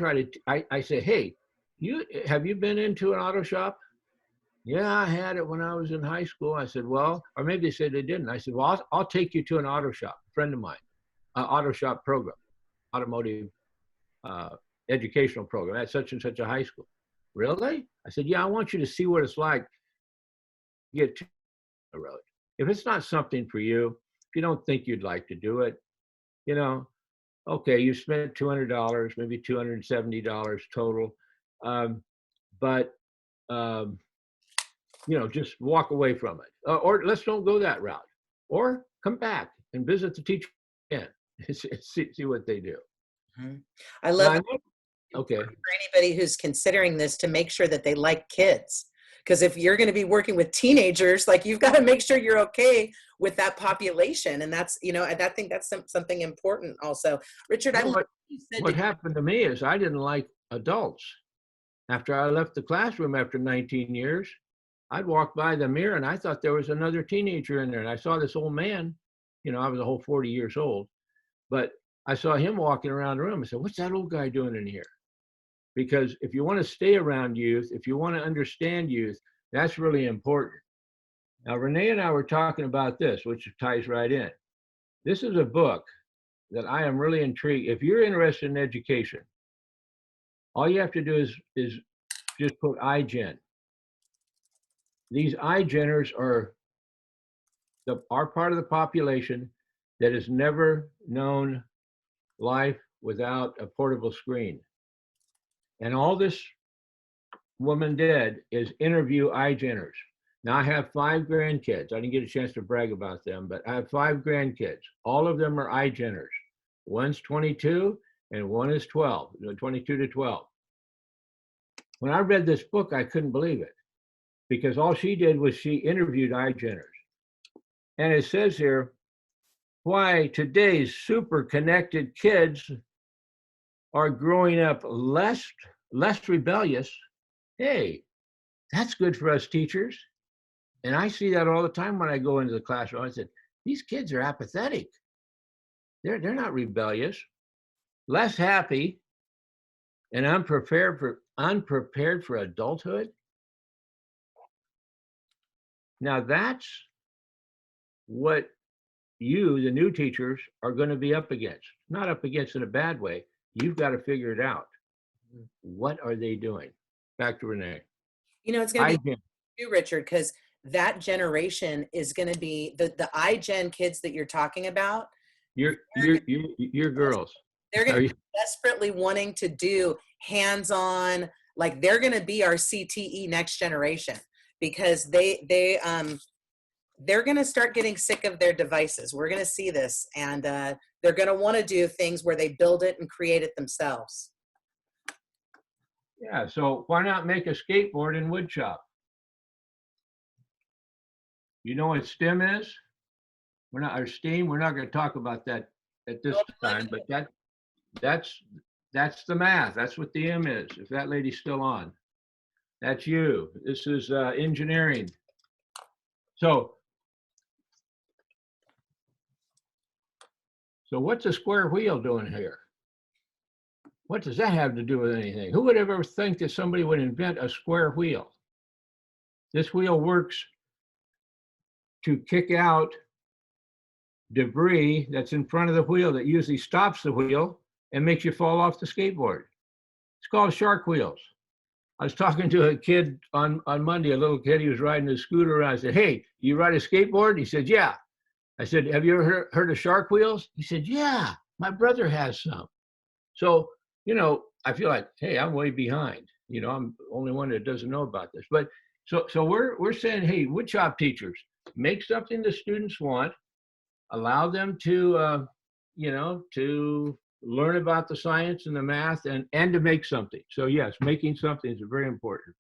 say, hey, have you been into an auto shop? Yeah, I had it when I was in high school. I said, well, or maybe they said they didn't. I said, well, I'll take you to an auto shop, a friend of mine, auto shop program, automotive educational program at such and such a high school. Really? I said, yeah, I want you to see what it's like to get to the road. If it's not something for you, if you don't think you'd like to do it, okay, you spent $200, maybe $270 total. Just walk away from it. Or let's don't go that route. Or come back and visit the teacher again. See what they do. Mm-hmm. I love okay. For anybody who's considering this to make sure that they like kids. Because if you're going to be working with teenagers, like you've got to make sure you're okay with that population. And that's, I think that's something important also. Richard, what happened to me is I didn't like adults. After I left the classroom after 19 years, I'd walk by the mirror and I thought there was another teenager in there. And I saw this old man, I was a whole 40 years old, but I saw him walking around the room. I said, what's that old guy doing in here? Because if you want to stay around youth, if you want to understand youth, that's really important. Now, Renee and I were talking about this, which ties right in. This is a book that I am really intrigued. If you're interested in education, all you have to do is just put iGen. These iGeners are part of the population that has never known life without a portable screen. And all this woman did is interview iGeners. Now I have 5 grandkids. I didn't get a chance to brag about them, but I have 5 grandkids. All of them are iGeners. One's 22 and one is 12, 22 to 12. When I read this book, I couldn't believe it because all she did was she interviewed iGeners. And it says here, why today's super connected kids are growing up less rebellious. Hey, that's good for us teachers. And I see that all the time when I go into the classroom. I said, these kids are apathetic. They're not rebellious, less happy, and unprepared for adulthood. Now that's what you, the new teachers, are going to be up against. Not up against in a bad way. You've got to figure it out. What are they doing? Back to Renee. You know, it's going to be you, Richard, because that generation is going to be the iGen kids that you're talking about. Your girls. They're going to be desperately wanting to do hands-on, like they're going to be our CTE next generation because they're going to start getting sick of their devices. We're going to see this, and they're going to want to do things where they build it and create it themselves. Yeah, so why not make a skateboard in wood shop? You know what STEM is? We're not, or STEAM, we're not going to talk about that at this time, but that's the math. That's what the M is, if that lady's still on. That's you. This is engineering. So what's a square wheel doing here? What does that have to do with anything? Who would ever think that somebody would invent a square wheel? This wheel works to kick out debris that's in front of the wheel that usually stops the wheel and makes you fall off the skateboard. It's called shark wheels. I was talking to a kid on Monday, a little kid, he was riding his scooter around. I said, hey, you ride a skateboard? He said, yeah. I said, have you ever heard of shark wheels? He said, yeah, my brother has some. So, you know, I feel like, hey, I'm way behind. You know, I'm the only one that doesn't know about this. But so we're saying, hey, woodshop teachers, make something the students want, allow them to, you know, to learn about the science and the math and to make something. So yes, making something is very important.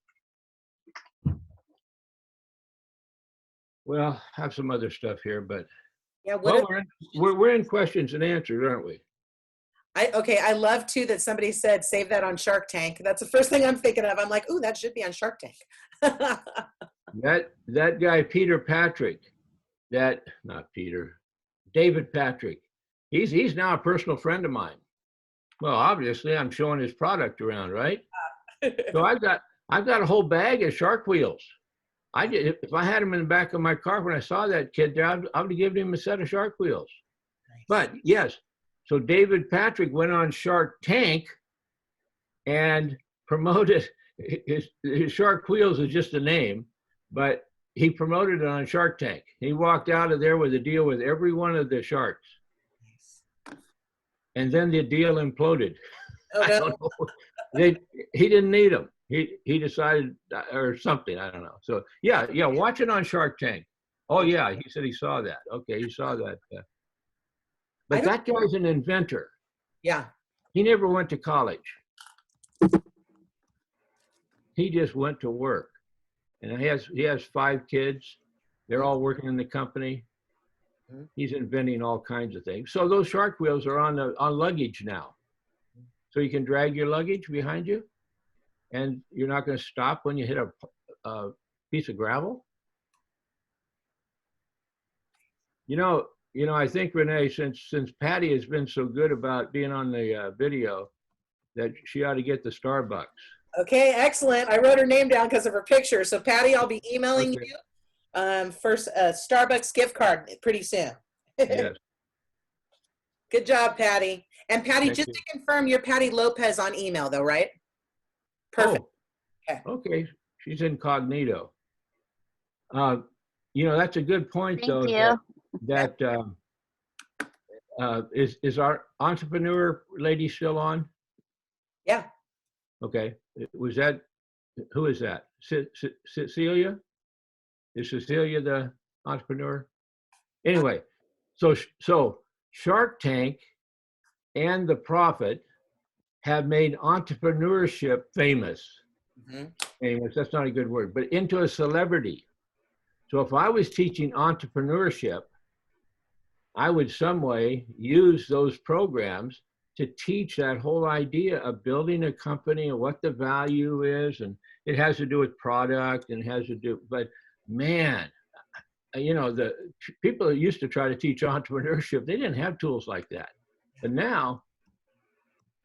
Well, I have some other stuff here, but yeah, well, we're in questions and answers, aren't we? Okay, I love too that somebody said save that on Shark Tank. That's the first thing I'm thinking of. I'm like, ooh, that should be on Shark Tank. that guy Peter Patrick, David Patrick, he's now a personal friend of mine. Well, obviously I'm showing his product around, right? So I've got a whole bag of shark wheels. If I had him in the back of my car when I saw that kid there, I would have given him a set of shark wheels. Nice. But yes, so David Patrick went on Shark Tank and promoted his Shark Wheels is just a name, but he promoted it on Shark Tank. He walked out of there with a deal with every one of the sharks. And then the deal imploded. Oh, no. I don't know. He didn't need them. He decided or something. I don't know. So yeah, watch it on Shark Tank. Oh yeah, he said he saw that. Okay, he saw that. But that guy's an inventor. Yeah. He never went to college. He just went to work. And he has 5 kids. They're all working in the company. He's inventing all kinds of things. So those shark wheels are on luggage now. So you can drag your luggage behind you and you're not going to stop when you hit a piece of gravel. You know, I think, Renee, since Patty has been so good about being on the video, that she ought to get the Starbucks. Okay, excellent. I wrote her name down because of her picture. So Patty, I'll be emailing you first a Starbucks gift card pretty soon. Yes. Good job, Patty. And Patty, Thank just you. to confirm, you're Patty Lopez on email though, right? Perfect. Okay. Okay, she's incognito. That's a good point, Thank though. you. That is our entrepreneur lady still on? Yeah. Okay, was that, who is that? Cecilia? Is Cecilia the entrepreneur? Anyway, so Shark Tank and The Prophet have made entrepreneurship famous. Famous, that's not a good word, but into a celebrity. So if I was teaching entrepreneurship, I would some way use those programs to teach that whole idea of building a company and what the value is. And it has to do with product and has to do, but man, the people that used to try to teach entrepreneurship, they didn't have tools like that. But now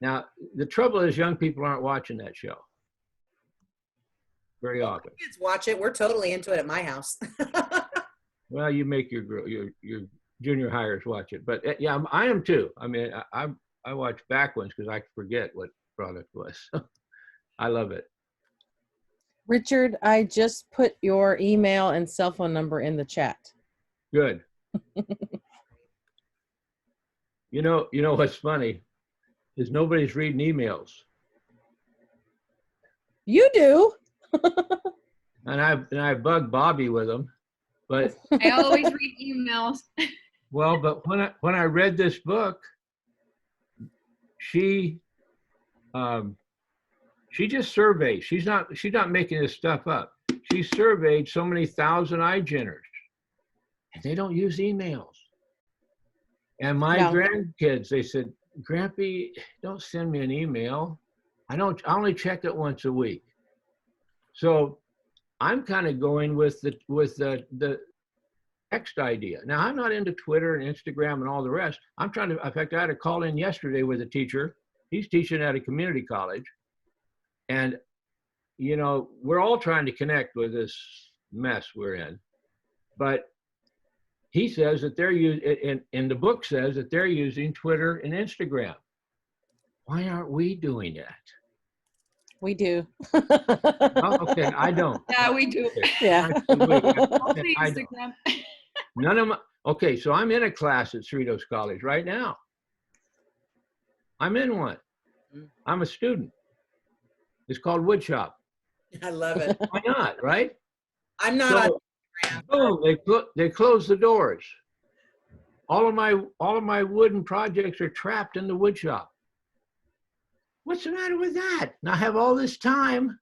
the trouble is young people aren't watching that show very often. Kids watch it. We're totally into it at my house. Well, you make your junior hires watch it, but yeah, I am too. I mean, I watch back ones because I forget what product was. I love it. Richard, I just put your email and cell phone number in the chat. Good. You know what's funny is nobody's reading emails, You do. and I bug Bobby with them, but I always read emails. well, but when I read this book, she just surveyed. She's not making this stuff up. She surveyed so many thousand iGeners, and they don't use emails. And my grandkids, they said, "Grampy, don't send me an email. I only check it once a week." So I'm kind of going with the text idea. Now, I'm not into Twitter and Instagram and all the rest. In fact, I had a call in yesterday with a teacher. He's teaching at a community college. And, we're all trying to connect with this mess we're in. But he says that they're using, in the book says that they're using Twitter and Instagram. Why aren't we doing that? We do. Oh, okay, I don't. Yeah, we do. Yeah. Mostly I don't. Instagram. None of my, okay, so I'm in a class at Cerritos College right now. I'm in one. I'm a student. It's called Woodshop. I love it. Why not, right? I'm not So, boom, they close the doors. All of my wooden projects are trapped in the wood shop. What's the matter with that? And I have all this time.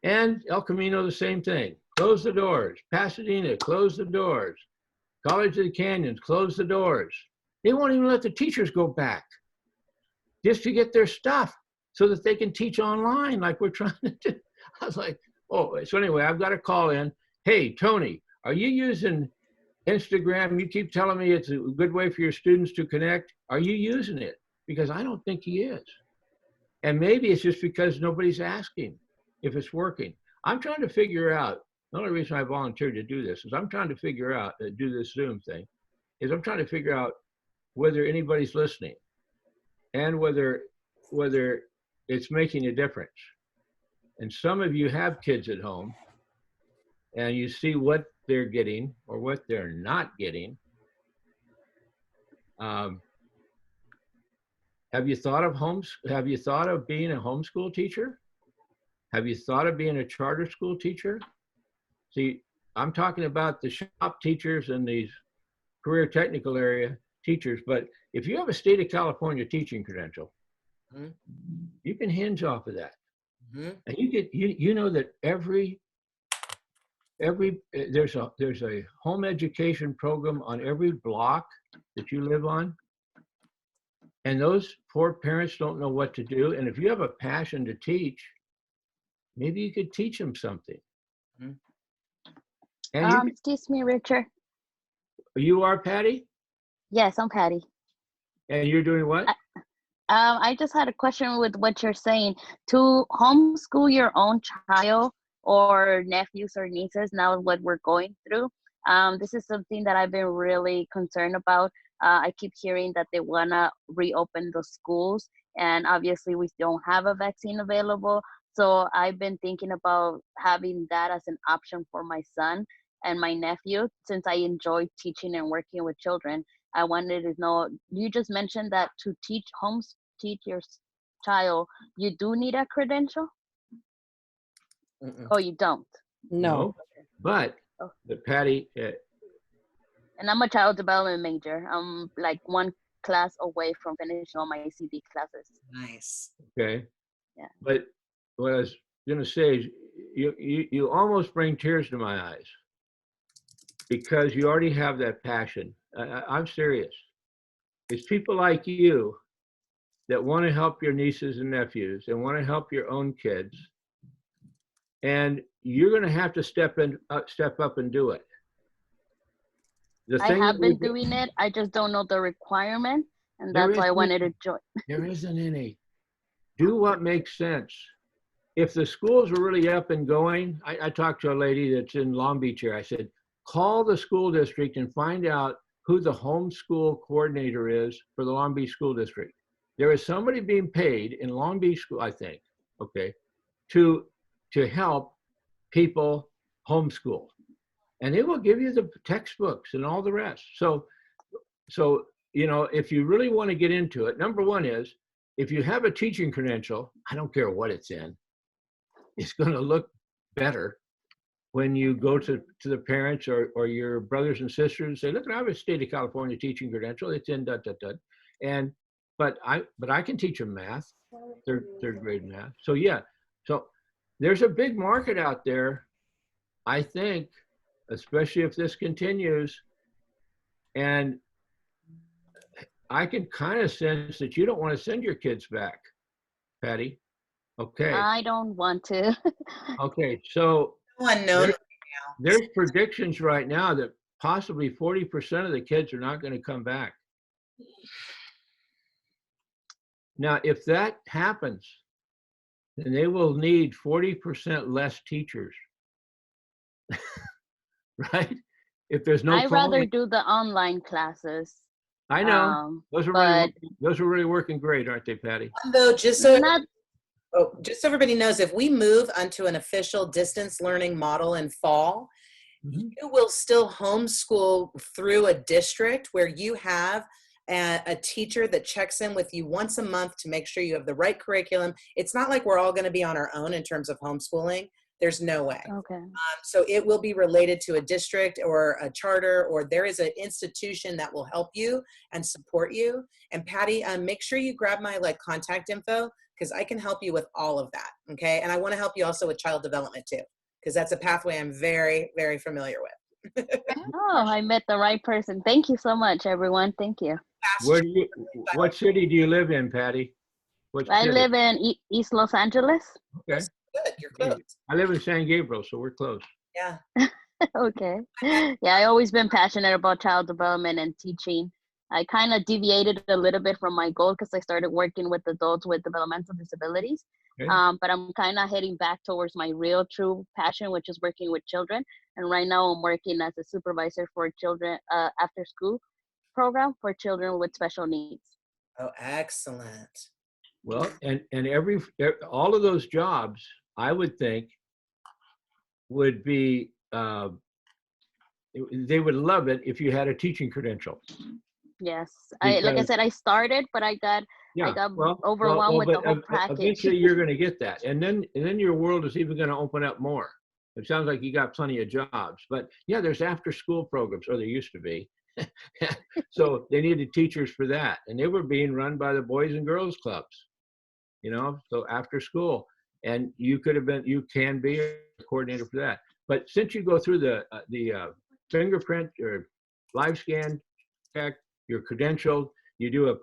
And El Camino, the same thing. Close the doors. Pasadena, close the doors. College of the Canyons, close the doors. They won't even let the teachers go back just to get their stuff so that they can teach online like we're trying to do. I was like, oh, so anyway, I've got a call in. Hey, Tony, are you using Instagram? You keep telling me it's a good way for your students to connect. Are you using it? Because I don't think he is. And maybe it's just because nobody's asking if it's working. I'm trying to figure out, the only reason I volunteered to do this is I'm trying to figure out, do this Zoom thing, is I'm trying to figure out whether anybody's listening and whether it's making a difference. And some of you have kids at home and you see what they're getting or what they're not getting. Have you thought of being a homeschool teacher? Have you thought of being a charter school teacher? See, I'm talking about the shop teachers and these career technical area teachers, but if you have a state of California teaching credential, you can hinge off of that. And you know that there's a home education program on every block that you live on. And those poor parents don't know what to do. And if you have a passion to teach, maybe you could teach them something. And Excuse me, Richard. you are Patty? Yes, I'm Patty. And you're doing what? I just had a question with what you're saying. To homeschool your own child or nephews or nieces, now what we're going through, this is something that I've been really concerned about I keep hearing that they want to reopen the schools, and obviously we don't have a vaccine available. So I've been thinking about having that as an option for my son and my nephew, since I enjoy teaching and working with children. I wanted to know, you just mentioned that to teach your child, you do need a credential? Mm-mm. Oh, you don't? No. But Oh. Patty, And I'm a child development major. I'm like one class away from finishing all my CD classes. Nice. okay. Yeah. But what I was going to say is you almost bring tears to my eyes because you already have that passion. I'm serious. It's people like you that want to help your nieces and nephews and want to help your own kids. And you're going to have to step up and do it. The I thing have that been doing it. I just don't know the requirement, and that's why I wanted to join. There isn't any. Do what makes sense. If the schools are really up and going, I talked to a lady that's in Long Beach here. I said, call the school district and find out who the homeschool coordinator is for the Long Beach School District. There is somebody being paid in Long Beach School, I think, okay, to help people homeschool. And they will give you the textbooks and all the rest. So, if you really want to get into it, number one is, if you have a teaching credential, I don't care what it's in, it's going to look better when you go to the parents or your brothers and sisters and say, look, I have a state of California teaching credential. It's in . And, but I can teach them math, third grade math. So yeah, so there's a big market out there, I think, especially if this continues. And I can kind of sense that you don't want to send your kids back, Patty. Okay. I don't want to. Okay. So Unknown. there's predictions right now that possibly 40% of the kids are not going to come back. Now, if that happens, then they will need 40% less teachers, right? If there's no I'd rather cloning. do the online classes. I know. Those are really working great, aren't they, Patty? Though, just so Not everybody knows, if we move onto an official distance learning model in fall, you will still homeschool through a district where you have a teacher that checks in with you once a month to make sure you have the right curriculum. It's not like we're all going to be on our own in terms of homeschooling. There's no way. okay. So it will be related to a district or a charter, or there is an institution that will help you and support you. And Patty, make sure you grab my contact info, because I can help you with all of that. Okay. And I want to help you also with child development too, because that's a pathway I'm very, very familiar with. Oh, I met the right person. Thank you so much, everyone. Thank you. What city do you live in, Patty? I live in East Los Angeles. Okay. Good. You're close. I live in San Gabriel, so we're close. Yeah. Okay. Yeah, I always been passionate about child development and teaching. I kind of deviated a little bit from my goal because I started working with adults with developmental disabilities. Okay. But I'm kind of heading back towards my real true passion, which is working with children. And right now I'm working as a supervisor for children after school program for children with special needs. Oh, excellent. Well, and all of those jobs, I would think, would be, they would love it if you had a teaching credential. Yes, like I said, I started, but I got overwhelmed with the whole package. Eventually, you're going to get that, and then your world is even going to open up more. It sounds like you got plenty of jobs, but yeah, there's after-school programs, or there used to be. So they needed teachers for that, and they were being run by the Boys and Girls Clubs, so after school. And you can be a coordinator for that. But since you go through the fingerprint or live scan check, you're credentialed, you do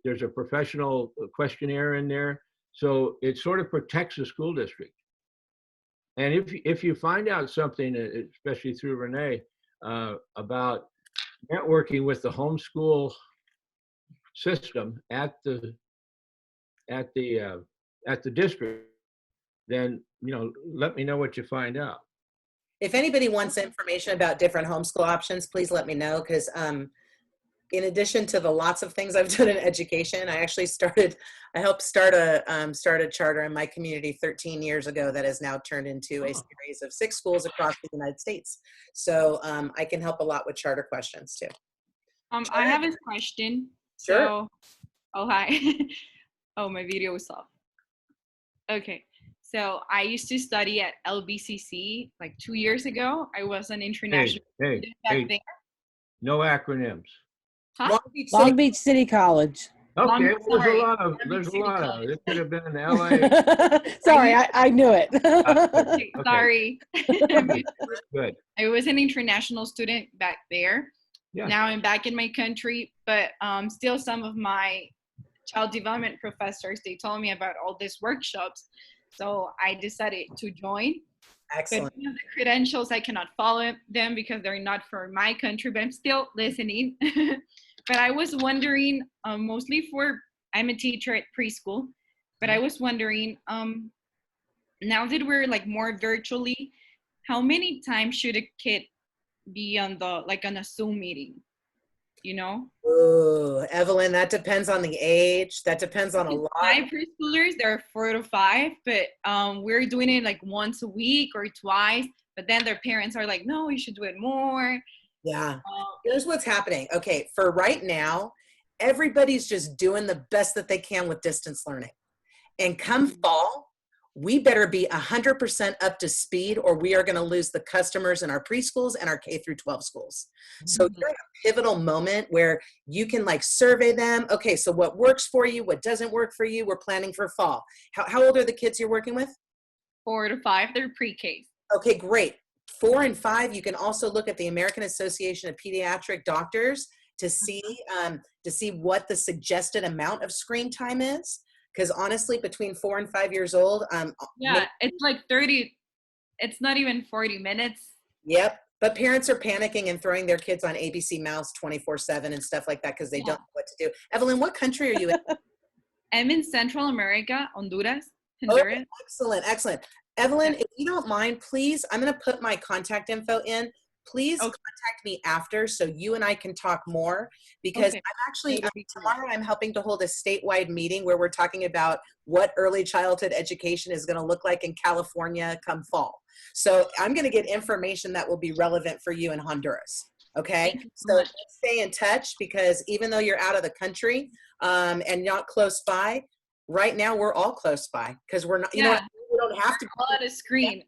there's a professional questionnaire in there, so it sort of protects the school district. And if you find out something, especially through Renee, about networking with the homeschool system at the district, then let me know what you find out. If anybody wants information about different homeschool options, please let me know, because in addition to the lots of things I've done in education, I helped start a charter in my community 13 years ago that has now turned into a series of 6 schools across the United States. So I can help a lot with charter questions too. I have a question. Sure. So, oh, hi. Oh, my video is off. Okay. So I used to study at LBCC like 2 years ago. I was an international student back there. No acronyms. Huh? Long Beach City College. Okay, well, sorry. there's a City lot of, College. it could have been in LA. Sorry, I knew it. Okay. Sorry. Good. I was an international student back there. Yeah. Now I'm back in my country, but still some of my child development professors, they told me about all these workshops. So I decided to join. Excellent. But the credentials, I cannot follow them because they're not for my country, but I'm still listening. But I was wondering, mostly I'm a teacher at preschool, but I was wondering, now that we're like more virtually, how many times should a kid be on a Zoom meeting, you know? Ooh, Evelyn, that depends on the age. That depends on a lot. My preschoolers, they're 4 to 5, but we're doing it like once a week or twice, but then their parents are like, no, you should do it more. Yeah. Here's what's happening. Okay, for right now, everybody's just doing the best that they can with distance learning. And come fall, we better be 100% up to speed or we are going to lose the customers in our preschools and our K through 12 schools. So you're in a pivotal moment where you can like survey them. Okay, so what works for you, what doesn't work for you, we're planning for fall. How old are the kids you're working with? 4 to 5, they're pre-K. Okay, great. 4 and 5, you can also look at the American Association of Pediatric Doctors to see what the suggested amount of screen time is. Because honestly, between 4 and 5 years old, it's like 30. It's not even 40 minutes. Yep. But parents are panicking and throwing their kids on ABC Mouse 24/7 and stuff like that because they don't know what to do. Evelyn, what country are you in? I'm in Central America, Honduras. Oh, excellent, excellent. Evelyn, if you don't mind, please, I'm going to put my contact info in. Please contact me after so you and I can talk more because I'm actually, tomorrow I'm helping to hold a statewide meeting where we're talking about what early childhood education is going to look like in California come fall. So I'm going to get information that will be relevant for you in Honduras. Okay, so let's stay in touch because even though you're out of the country and not close by, right now we're all close by because we're not, you know, we don't have to all on a screen.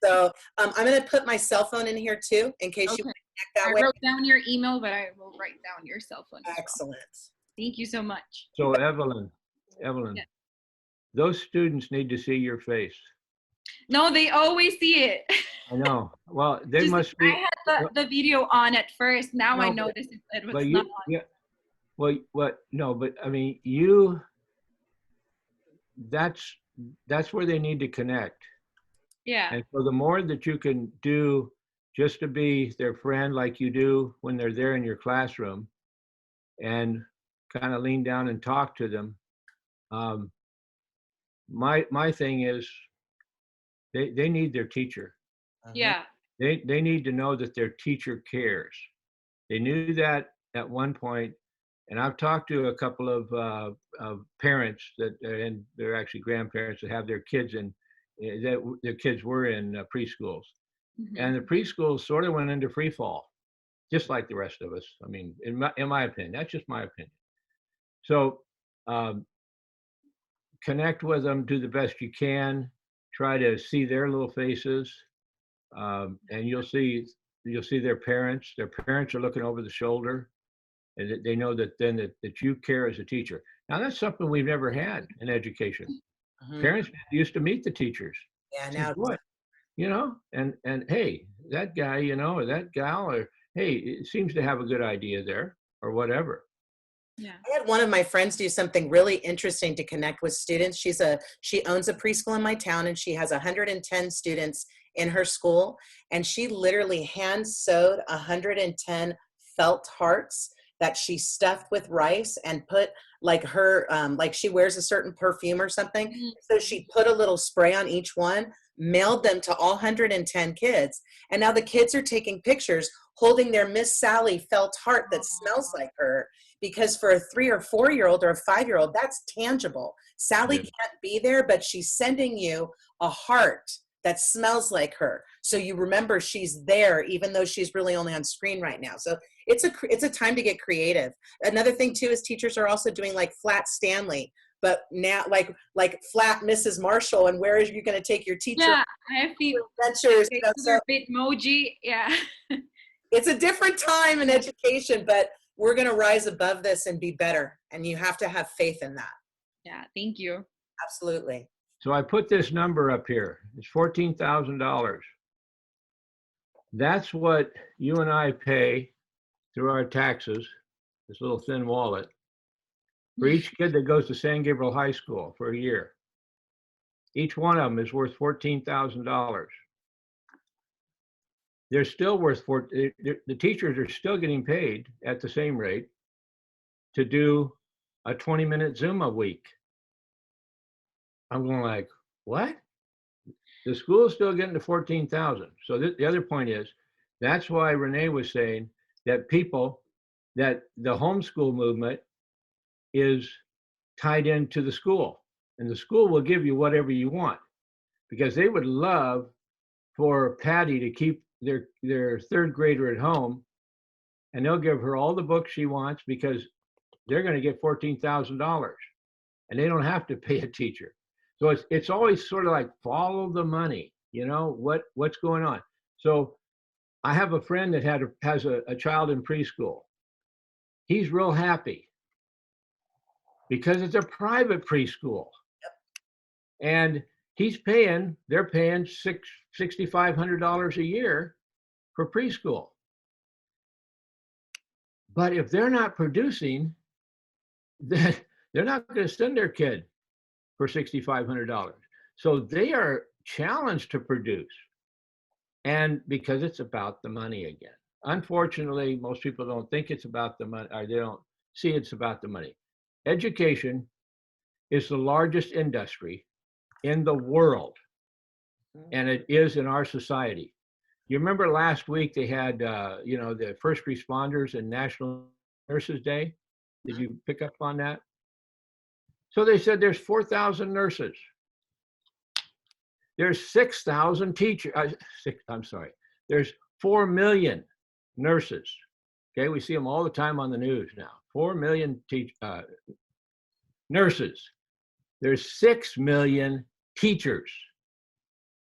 So I'm going to put my cell phone in here too, in case you want to connect that way. I wrote down your email, but I will write down your cell phone. Excellent. Thank you so much. So Evelyn, those students need to see your face. No, they always see it. I know. Well, they must be. I had the video on at first. Now I notice it was not on. Yeah. Well, no, but I mean, that's where they need to connect. Yeah. And so the more that you can do just to be their friend like you do when they're there in your classroom and kind of lean down and talk to them. My thing is they need their teacher. Yeah. They need to know that their teacher cares. They knew that at one point, and I've talked to a couple of parents and they're actually grandparents that have their kids in, that their kids were in preschools. And the preschools sort of went into free fall, just like the rest of us. I mean, in my opinion, that's just my opinion. So connect with them, do the best you can, try to see their little faces, and you'll see their parents. Their parents are looking over the shoulder, and they know that that you care as a teacher. Now that's something we've never had in education. Parents used to meet the teachers. Yeah, now what? You know, and hey, that guy, you know, or that gal, or hey, it seems to have a good idea there, or whatever. Yeah. I had one of my friends do something really interesting to connect with students. She owns a preschool in my town, and she has 110 students in her school, and she literally hand sewed 110 felt hearts that she stuffed with rice and put like her, like she wears a certain perfume or something. So she put a little spray on each one, mailed them to all 110 kids. And now the kids are taking pictures holding their Miss Sally felt heart that smells like her, because for a 3 or 4 year old or a 5-year-old, that's tangible. Sally Yeah. can't be there, but she's sending you a heart that smells like her. So you remember she's there, even though she's really only on screen right now. So it's a time to get creative. Another thing too is teachers are also doing like flat Stanley, but now like flat Mrs. Marshall, and where are you going to take your teacher Yeah, I have the adventures? You know, so Bitmoji. Yeah. it's a different time in education, but we're going to rise above this and be better. And you have to have faith in that. Yeah, thank you. Absolutely. So I put this number up here. It's $14,000. That's what you and I pay through our taxes, this little thin wallet, for each kid that goes to San Gabriel High School for a year. Each one of them is worth $14,000. They're still worth the teachers are still getting paid at the same rate to do a 20-minute Zoom a week. I'm going like, what? The school is still getting to 14,000. So the other point is, that's why Renee was saying that that the homeschool movement is tied into the school, and the school will give you whatever you want, because they would love for Patty to keep their third grader at home, and they'll give her all the books she wants because they're going to get $14,000, and they don't have to pay a teacher. So it's always sort of like follow the money, you know, what's going on. So I have a friend that has a child in preschool. He's real happy because it's a private preschool. And they're paying $6,500 a year for preschool. But if they're not producing, then they're not going to send their kid for $6,500. So they are challenged to produce. And because it's about the money again. Unfortunately, most people don't think it's about the money, or they don't see it's about the money. Education is the largest industry in the world, and it is in our society. You remember last week they had, the first responders and National Nurses Day? Did you pick up on that? So they said there's 4,000 nurses. There's 6,000 teachers. There's 4 million nurses. Okay, we see them all the time on the news now. 4 million nurses. There's 6 million teachers.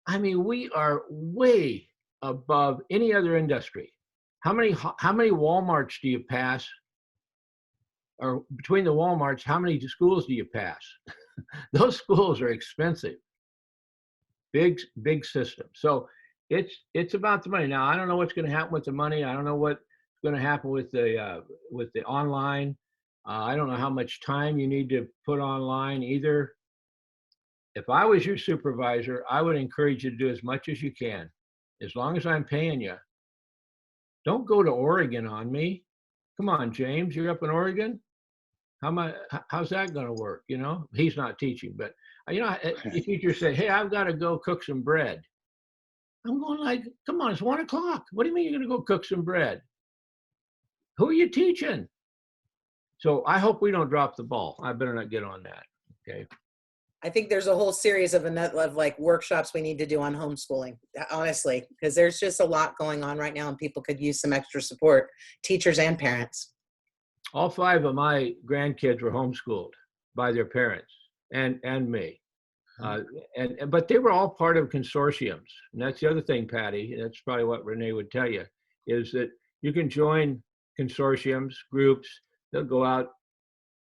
I mean, we are way above any other industry. How many Walmarts do you pass? Or between the Walmarts, how many schools do you pass? Those schools are expensive. Big system. So it's about the money. Now, I don't know what's going to happen with the money. I don't know what's going to happen with the online. I don't know how much time you need to put online either. If I was your supervisor, I would encourage you to do as much as you can, as long as I'm paying you. Don't go to Oregon on me. Come on, James, you're up in Oregon. How's that going to work? You know, he's not teaching, but the teacher said, "Hey, I've got to go cook some bread." I'm going like, "Come on, it's 1 o'clock. What do you mean you're going to go cook some bread? Who are you teaching?" So I hope we don't drop the ball. I better not get on that. Okay. I think there's a whole series of like workshops we need to do on homeschooling, honestly, because there's just a lot going on right now and people could use some extra support, teachers and parents. All 5 of my grandkids were homeschooled by their parents and me. But they were all part of consortiums. And that's the other thing, Patty, that's probably what Renee would tell you, is that you can join consortiums, groups. They'll go out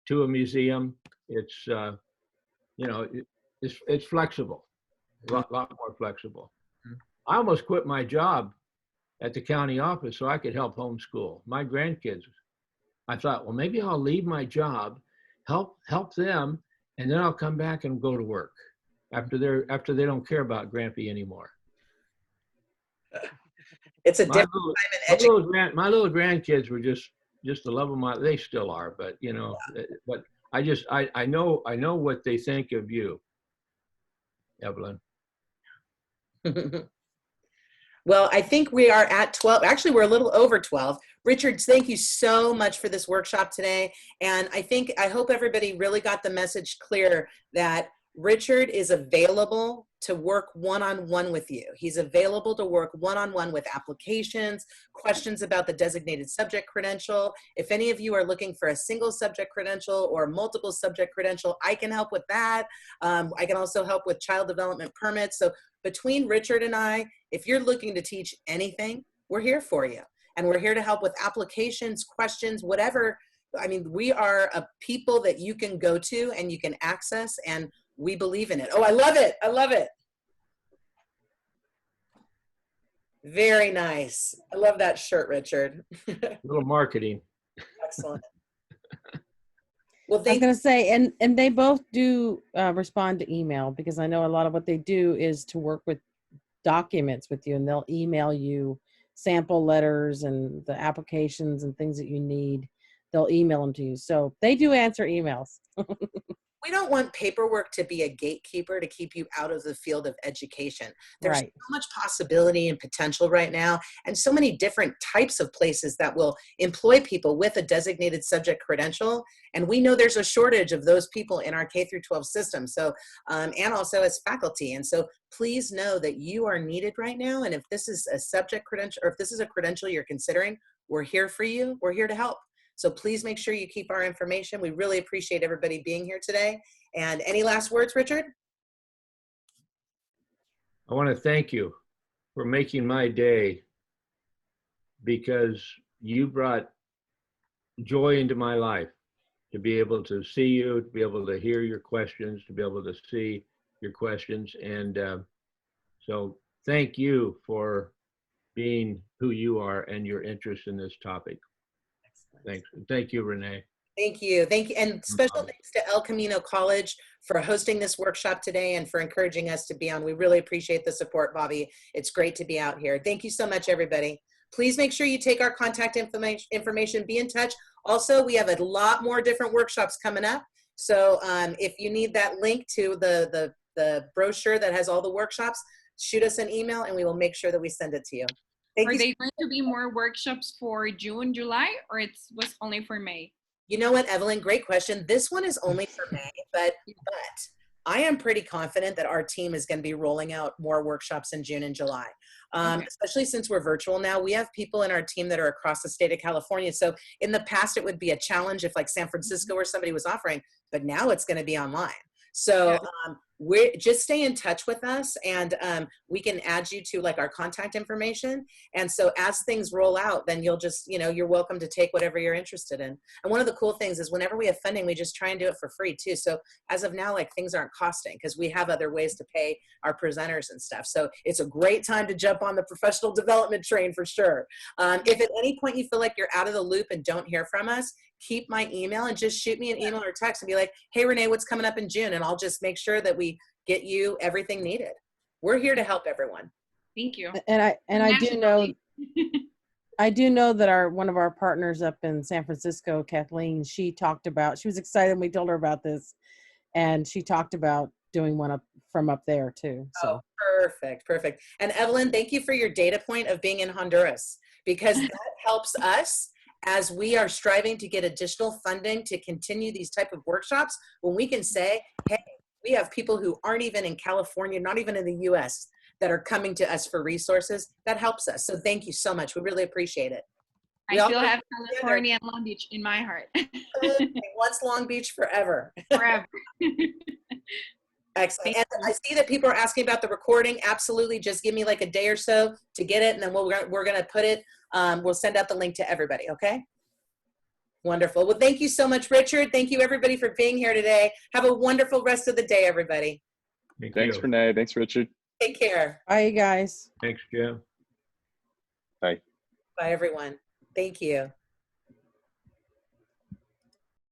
to a museum. It's it's flexible, a lot more flexible. I almost quit my job at the county office so I could help homeschool my grandkids. I thought, well, maybe I'll leave my job, help them, and then I'll come back and go to work after they don't care about Grampy anymore. It's a different time in education. My little grandkids were just the love of my. They still are, but but I know what they think of you, Evelyn. Well, I think we are at 12. Actually, we're a little over 12. Richard, thank you so much for this workshop today. And I hope everybody really got the message clear that Richard is available to work one-on-one with you. He's available to work one-on-one with applications, questions about the designated subject credential. If any of you are looking for a single subject credential or multiple subject credential, I can help with that. I can also help with child development permits. So between Richard and I, if you're looking to teach anything, we're here for you. And we're here to help with applications, questions, whatever. I mean, we are a people that you can go to and you can access, and we believe in it. Oh, I love it. I love it. Very nice. I love that shirt, Richard. A little marketing. Excellent. Well, I was thank going to say, and they both do respond to email, because I know a lot of what they do is to work with documents with you, and they'll email you sample letters and the applications and things that you need. They'll email them to you. So they do answer emails. We don't want paperwork to be a gatekeeper to keep you out of the field of education. There's Right. so much possibility and potential right now, and so many different types of places that will employ people with a designated subject credential. And we know there's a shortage of those people in our K through 12 system. So, and also as faculty. And so please know that you are needed right now. And if this is a subject credential, or if this is a credential you're considering, we're here for you. We're here to help. So please make sure you keep our information. We really appreciate everybody being here today. And any last words, Richard? I want to thank you for making my day, because you brought joy into my life to be able to see you, to be able to hear your questions, to be able to see your questions. And so thank you for being who you are and your interest in this topic. Thanks. Thank you, Renee. Thank you. Thank you. And special thanks to El Camino College for hosting this workshop today and for encouraging us to be on. We really appreciate the support, Bobby. It's great to be out here. Thank you so much, everybody. Please make sure you take our contact information, be in touch. Also, we have a lot more different workshops coming up. So if you need that link to the brochure that has all the workshops, shoot us an email and we will make sure that we send it to you. Are they going to be more workshops for June, July, or was only for May? You know what, Evelyn, great question. This one is only for May, but I am pretty confident that our team is going to be rolling out more workshops in June and July, especially since we're virtual now. We have people in our team that are across the state of California. So in the past, it would be a challenge if like San Francisco or somebody was offering, but now it's going to be online. So we just stay in touch with us, and we can add you to like our contact information. And so as things roll out, then you'll just, you're welcome to take whatever you're interested in. And one of the cool things is whenever we have funding, we just try and do it for free too. So as of now, like things aren't costing because we have other ways to pay our presenters and stuff. So it's a great time to jump on the professional development train for sure. If at any point you feel like you're out of the loop and don't hear from us, keep my email and just shoot me an email or text and be like, hey, Renee, what's coming up in June? And I'll just make sure that we get you everything needed. We're here to help everyone. Thank you. And I do know, I do know that one of our partners up in San Francisco, Kathleen, she was excited when we told her about this, and she talked about doing one from up there too. So. Oh, perfect. And Evelyn, thank you for your data point of being in Honduras, because that helps us as we are striving to get additional funding to continue these type of workshops, when we can say, hey, we have people who aren't even in California, not even in the US, that are coming to us for resources. That helps us. So thank you so much. We really appreciate it. I still have California and Long Beach in my heart. Once Long Beach, forever. Forever. Excellent. And I see that people are asking about the recording. Absolutely. Just give me like a day or so to get it, and then we're going to put it, we'll send out the link to everybody. Okay. Wonderful. Well, thank you so much, Richard. Thank you everybody for being here today. Have a wonderful rest of the day, everybody. Thanks, Renee. Thanks, Richard. Take care. Bye, you guys. Thanks, Jim. Bye. Bye, everyone. Thank you.